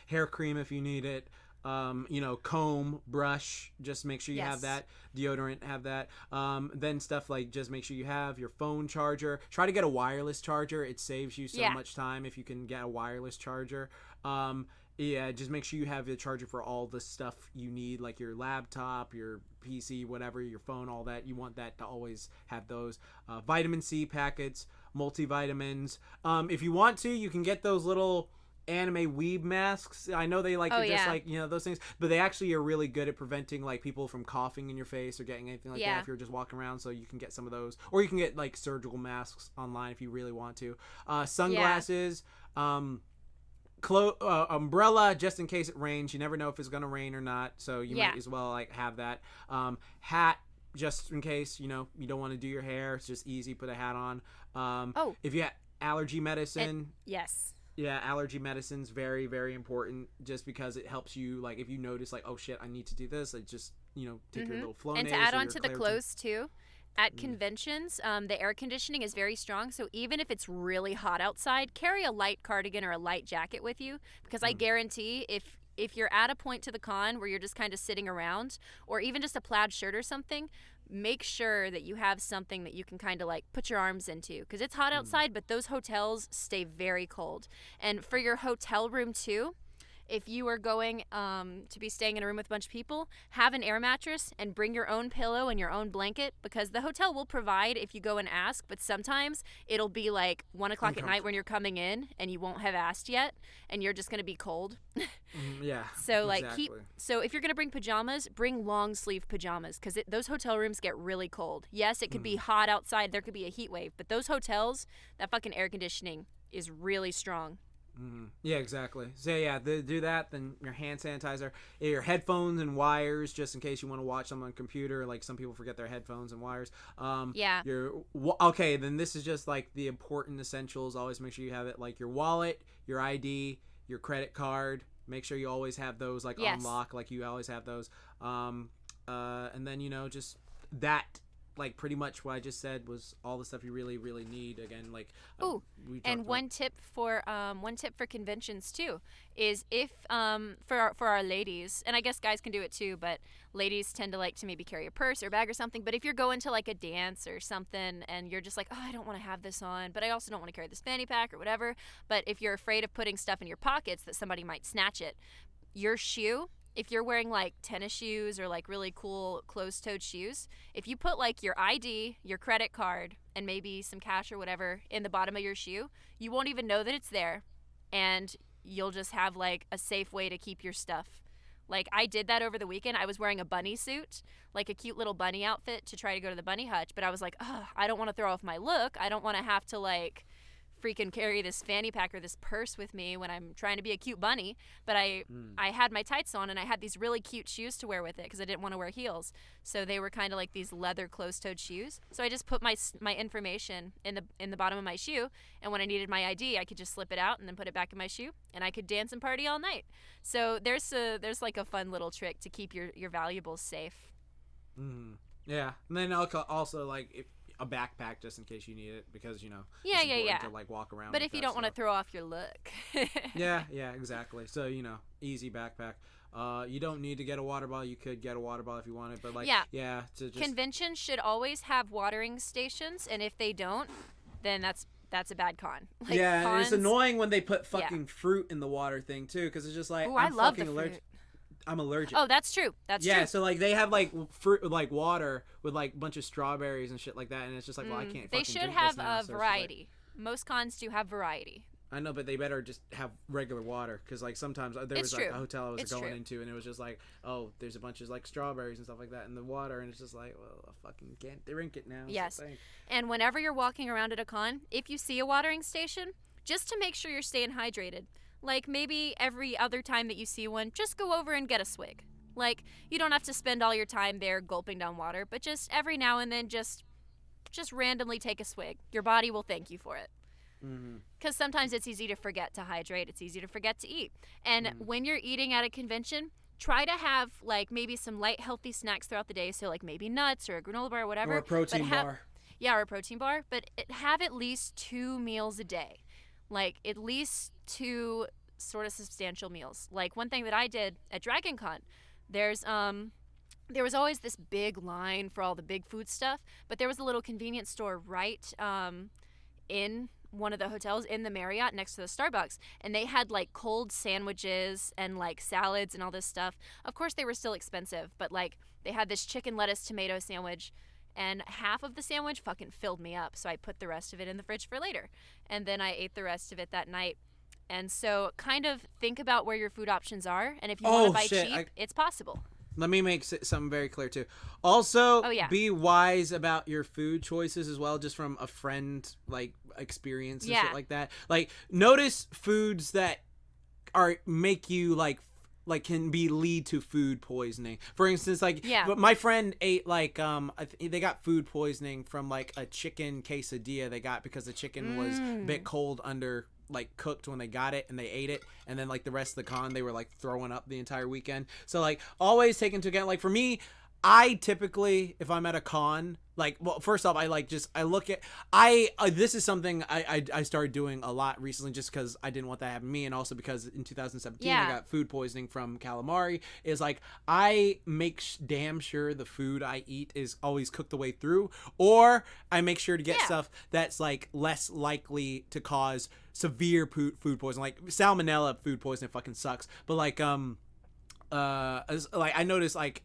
Speaker 3: hair cream if you need it. You know, comb, brush, just make sure you have that. Deodorant, have that. Then stuff like just make sure you have your phone charger. Try to get a wireless charger. It saves you so much time if you can get a wireless charger. Just make sure you have the charger for all the stuff you need, like your laptop, your PC, whatever, your phone, all that. You want that to always have those. Vitamin C packets, multivitamins. If you want to, you can get those little anime weeb masks. I know they like to just like, you know, those things, but they actually are really good at preventing like people from coughing in your face or getting anything like that if you're just walking around. So you can get some of those, or you can get like surgical masks online if you really want to. Sunglasses, umbrella just in case it rains. You never know if it's gonna rain or not, so you might as well like have that. Hat just in case, you know, you don't want to do your hair. It's just easy, put a hat on. If you have allergy medicine, allergy medicine's very, very important just because it helps you, like, if you notice, like, oh, shit, I need to do this, like, just, you know, take your little Flonase.
Speaker 1: And to add on to the clothes, too, at conventions, the air conditioning is very strong, so even if it's really hot outside, carry a light cardigan or a light jacket with you, because I guarantee if you're at a point to the con where you're just kind of sitting around, or even just a plaid shirt or something, make sure that you have something that you can kind of like put your arms into, because it's hot outside, but those hotels stay very cold. And for your hotel room too, if you are going to be staying in a room with a bunch of people, have an air mattress and bring your own pillow and your own blanket, because the hotel will provide if you go and ask, but sometimes it'll be like 1 o'clock at night when you're coming in and you won't have asked yet and you're just going to be cold. So like so if you're going to bring pajamas, bring long sleeve pajamas, because those hotel rooms get really cold. Yes, it could be hot outside, there could be a heat wave, but those hotels, that fucking air conditioning is really strong.
Speaker 3: Yeah, exactly. So do that. Then your hand sanitizer, your headphones and wires, just in case you want to watch them on a computer. Like some people forget their headphones and wires. Okay, then this is just like the important essentials. Always make sure you have it, like your wallet, your ID, your credit card. Make sure you always have those on lock, like you always have those. And then, you know, just that. like pretty much what I just said was all the stuff you really need. Again, like
Speaker 1: and one tip for conventions too is if for our ladies, and I guess guys can do it too, but ladies tend to like to maybe carry a purse or bag or something. But if you're going to like a dance or something and you're just like, oh, I don't want to have this on, but I also don't want to carry this fanny pack or whatever. But if you're afraid of putting stuff in your pockets that somebody might snatch it, your shoe, if you're wearing like tennis shoes or like really cool closed-toed shoes, if you put like your ID, your credit card, and maybe some cash or whatever in the bottom of your shoe, you won't even know that it's there, and you'll just have like a safe way to keep your stuff. Like I did that over the weekend. I was wearing a bunny suit, like a cute little bunny outfit to try to go to the bunny hutch, but I was like, oh, I don't want to throw off my look. I don't want to have to like freaking carry this fanny pack or this purse with me when I'm trying to be a cute bunny. But I had my tights on and I had these really cute shoes to wear with it because I didn't want to wear heels. So they were kind of like these leather closed-toed shoes. So I just put my information in the bottom of my shoe, and when I needed my ID, I could just slip it out and then put it back in my shoe, and I could dance and party all night. So there's like a fun little trick to keep your valuables safe.
Speaker 3: Yeah, and then also like if a backpack just in case you need it because to like walk around.
Speaker 1: But if you don't want to throw off your look.
Speaker 3: yeah, exactly. So easy backpack. You don't need to get a water bottle. You could get a water bottle if you wanted, but
Speaker 1: conventions should always have watering stations, and if they don't, then that's a bad con. Like,
Speaker 3: and it's annoying when they put fucking fruit in the water thing too, because it's just like
Speaker 1: I love the fruit.
Speaker 3: I'm allergic.
Speaker 1: Oh, that's true. That's true.
Speaker 3: Yeah, so like they have like fruit, like water with like a bunch of strawberries and shit like that, and it's just like, well, I can't.
Speaker 1: They should have a variety. Most cons do have variety.
Speaker 3: I know, but they better just have regular water, because like sometimes there was like a hotel I was going into, and it was just like, oh, there's a bunch of like strawberries and stuff like that in the water, and it's just like, well, I fucking can't drink it now.
Speaker 1: Yes, and whenever you're walking around at a con, if you see a watering station, just to make sure you're staying hydrated. Like, maybe every other time that you see one, just go over and get a swig. Like, you don't have to spend all your time there gulping down water, but just every now and then, just randomly take a swig. Your body will thank you for it. Because sometimes it's easy to forget to hydrate. It's easy to forget to eat. And when you're eating at a convention, try to have, like, maybe some light, healthy snacks throughout the day. So, like, maybe nuts or a granola bar or whatever.
Speaker 3: Or a protein bar.
Speaker 1: Yeah, or a protein bar. But have at least 2 meals a day. Like, at least 2 sort of substantial meals. Like, one thing that I did at DragonCon, there was always this big line for all the big food stuff, but there was a little convenience store right in one of the hotels in the Marriott next to the Starbucks, and they had like cold sandwiches and like salads and all this stuff. Of course, they were still expensive, but like they had this chicken lettuce tomato sandwich, and half of the sandwich fucking filled me up, so I put the rest of it in the fridge for later, and then I ate the rest of it that night. And so kind of think about where your food options are, and if you want to buy cheap, it's possible.
Speaker 3: Let me make something very clear too. Also, be wise about your food choices as well, just from a friend like experience and shit like that. Like, notice foods that make you like can lead to food poisoning. For instance, like my friend ate like they got food poisoning from like a chicken quesadilla they got because the chicken was a bit cold under like cooked when they got it, and they ate it, and then like the rest of the con they were like throwing up the entire weekend. So like always take into account, like for me, I typically, if I'm at a con, like, well, first off, I look at, this is something I started doing a lot recently just because I didn't want that to happen to me, and also because in 2017 I got food poisoning from calamari, is like, I make damn sure the food I eat is always cooked the way through, or I make sure to get stuff that's like less likely to cause severe food poisoning. Like salmonella food poisoning fucking sucks, but like, I noticed like,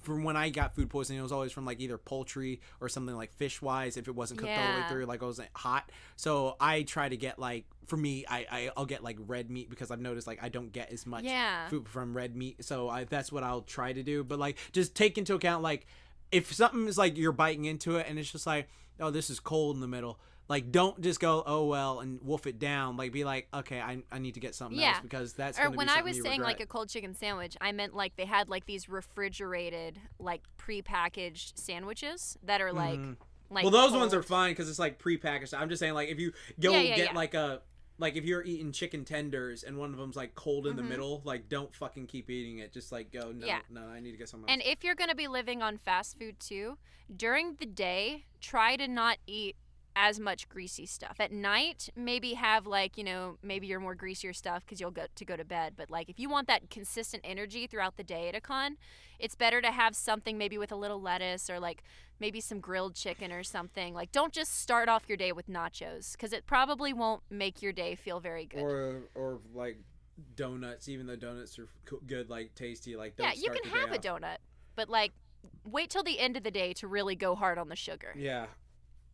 Speaker 3: from when I got food poisoning, it was always from like either poultry or something like fish wise, if it wasn't cooked all the way through, like it wasn't hot. So I try to get like, for me, I'll get like red meat, because I've noticed like I don't get as much food from red meat. So that's what I'll try to do. But like, just take into account, like if something is like you're biting into it and it's just like, oh, this is cold in the middle, like don't just go, oh well, and wolf it down. Like be like, okay, I need to get something else, because that's gonna be something you regret. Or when I was saying like a cold chicken sandwich, I meant like they had like these refrigerated, like pre-packaged sandwiches that are like well, those ones are fine because it's like pre-packaged. I'm just saying, like if you go get like a like if you're eating chicken tenders and one of them's like cold in the
Speaker 1: Mhm.
Speaker 3: middle, like don't fucking keep eating it. Just like go, no,
Speaker 1: Yeah.
Speaker 3: no, I need to get something else.
Speaker 1: And if you're going to be living on fast food too, during the day, try to not eat as much greasy stuff. At night, maybe have like, maybe your more greasier stuff because you'll go to bed. But like if you want that consistent energy throughout the day at a con, it's better to have something maybe with a little lettuce or like maybe some grilled chicken or something. Like don't just start off your day with nachos because it probably won't make your day feel very good.
Speaker 3: Or like donuts, even though donuts are good, like tasty, like don't
Speaker 1: Yeah, you
Speaker 3: start
Speaker 1: can
Speaker 3: the day
Speaker 1: have a
Speaker 3: off.
Speaker 1: donut, but like wait till the end of the day to really go hard on the sugar.
Speaker 3: Yeah.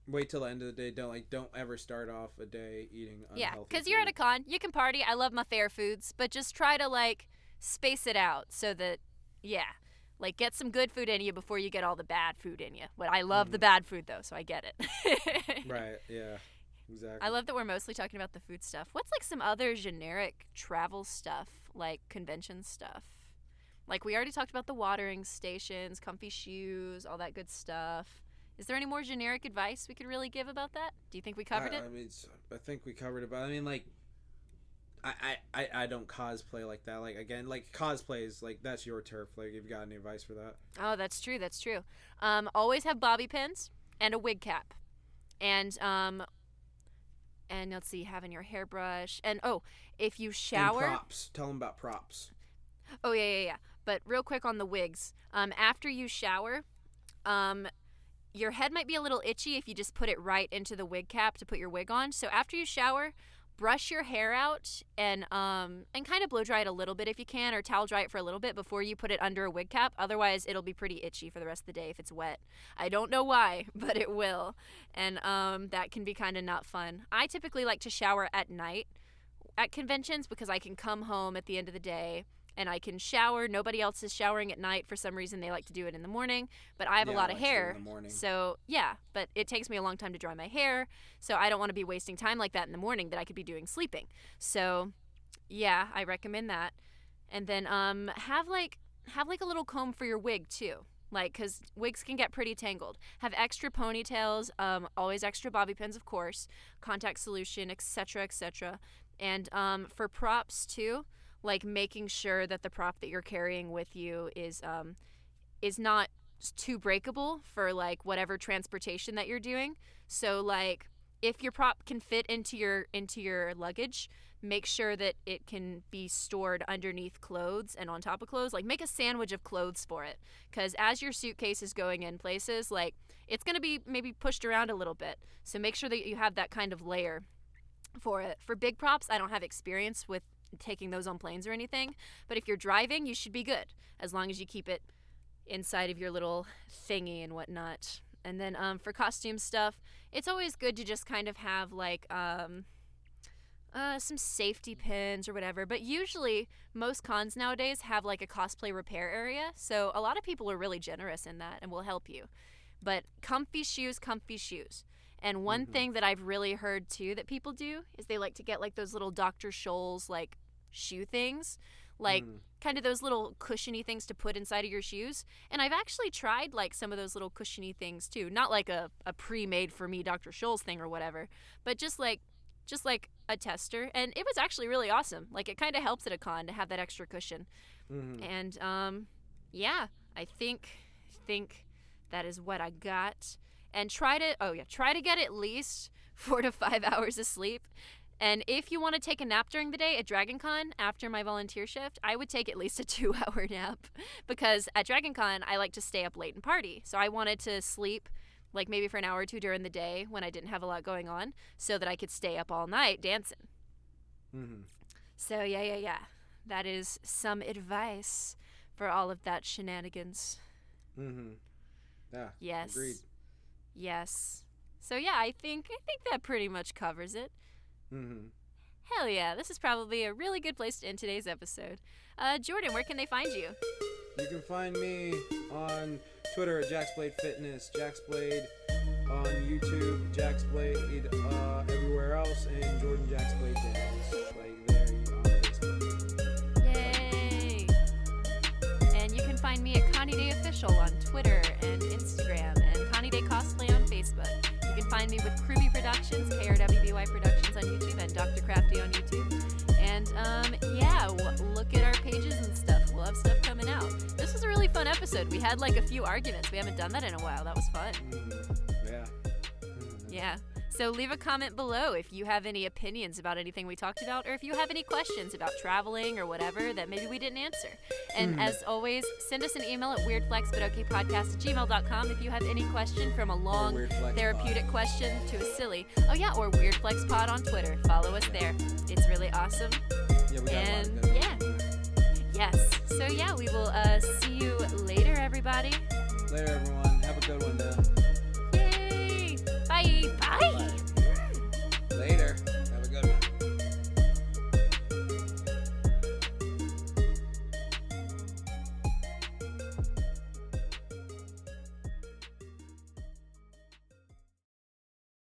Speaker 3: Wait till the end of the day. Don't ever start off a day eating unhealthy
Speaker 1: Yeah, because you're at a con, you can party. I love my fair foods, but just try to like space it out so that, like get some good food in you before you get all the bad food in you. But I love the bad food though, so I get it.
Speaker 3: Right. Yeah. Exactly.
Speaker 1: I love that we're mostly talking about the food stuff. What's like some other generic travel stuff, like convention stuff? Like we already talked about the watering stations, comfy shoes, all that good stuff. Is there any more generic advice we could really give about that? Do you think we covered it?
Speaker 3: I mean, I think we covered it, but I mean, like, I don't cosplay like that. Like again, like cosplay is like that's your turf. Like, you've got any advice for that?
Speaker 1: Oh, that's true. That's true. Always have bobby pins and a wig cap, and let's see, having your hairbrush, and if you shower.
Speaker 3: And props. Tell them about props.
Speaker 1: Oh yeah. But real quick on the wigs. After you shower, your head might be a little itchy if you just put it right into the wig cap to put your wig on. So after you shower, brush your hair out and kind of blow dry it a little bit if you can, or towel dry it for a little bit before you put it under a wig cap. Otherwise, it'll be pretty itchy for the rest of the day if it's wet. I don't know why, but it will. And that can be kind of not fun. I typically like to shower at night at conventions because I can come home at the end of the day and I can shower. Nobody else is showering at night. For some reason, they like to do it in the morning. But I have a lot of hair. So, but it takes me a long time to dry my hair. So I don't want to be wasting time like that in the morning that I could be doing sleeping. So, I recommend that. And then have like a little comb for your wig, too. Like, because wigs can get pretty tangled. Have extra ponytails, always extra bobby pins, of course, contact solution, etc., etc. And for props, too, like making sure that the prop that you're carrying with you is not too breakable for like whatever transportation that you're doing. So like if your prop can fit into your luggage, make sure that it can be stored underneath clothes and on top of clothes. Like make a sandwich of clothes for it, because as your suitcase is going in places, like it's going to be maybe pushed around a little bit. So make sure that you have that kind of layer for it. For big props, I don't have experience with taking those on planes or anything, but if you're driving, you should be good as long as you keep it inside of your little thingy and whatnot. And then for costume stuff, it's always good to just kind of have like some safety pins or whatever. But usually most cons nowadays have like a cosplay repair area, so a lot of people are really generous in that and will help you. But comfy shoes. And one thing that I've really heard too that people do is they like to get like those little Dr. Scholl's like shoe things, like kind of those little cushiony things to put inside of your shoes. And I've actually tried like some of those little cushiony things too, not like a pre-made for me Dr. Scholl's thing or whatever, but just like a tester, and it was actually really awesome. Like it kind of helps at a con to have that extra cushion. And I think that is what I got. And try to get at least 4 to 5 hours of sleep. And if you want to take a nap during the day at DragonCon after my volunteer shift, I would take at least a 2-hour nap, because at DragonCon I like to stay up late and party. So I wanted to sleep like maybe for an hour or two during the day when I didn't have a lot going on, so that I could stay up all night dancing. So yeah. That is some advice for all of that shenanigans.
Speaker 3: Yeah.
Speaker 1: Yes.
Speaker 3: Agreed.
Speaker 1: Yes. So yeah, I think that pretty much covers it. Hell yeah, this is probably a really good place to end today's episode. Jordan, where can they find you?
Speaker 3: You can find me on Twitter at Jaxblade Fitness, Jaxblade on YouTube, Jaxblade everywhere else, and Jordan Jaxblade Dance. Like there on Facebook.
Speaker 1: Yay! And you can find me at KaniDay Official on Twitter and Instagram, and KaniDay Cosplay on Facebook. You can find me with Kruby Productions, KRWBY Productions on YouTube, and Dr. Crafty on YouTube. And yeah, look at our pages and stuff. We'll have stuff coming out. This was a really fun episode. We had like a few arguments. We haven't done that in a while. That was fun.
Speaker 3: Yeah.
Speaker 1: Yeah. So leave a comment below if you have any opinions about anything we talked about, or if you have any questions about traveling or whatever that maybe we didn't answer. And as always, send us an email at weirdflexbutokaypodcast@gmail.com if you have any question, from a long therapeutic question to a silly. Oh yeah, or weirdflexpod on Twitter. Follow us there. It's really awesome.
Speaker 3: Yeah, we got
Speaker 1: And
Speaker 3: a lot of
Speaker 1: yeah. Yes. So yeah, we will see you later, everybody.
Speaker 3: Later, everyone. Have a good one, though.
Speaker 1: Yay! Bye. Bye.
Speaker 3: Bye.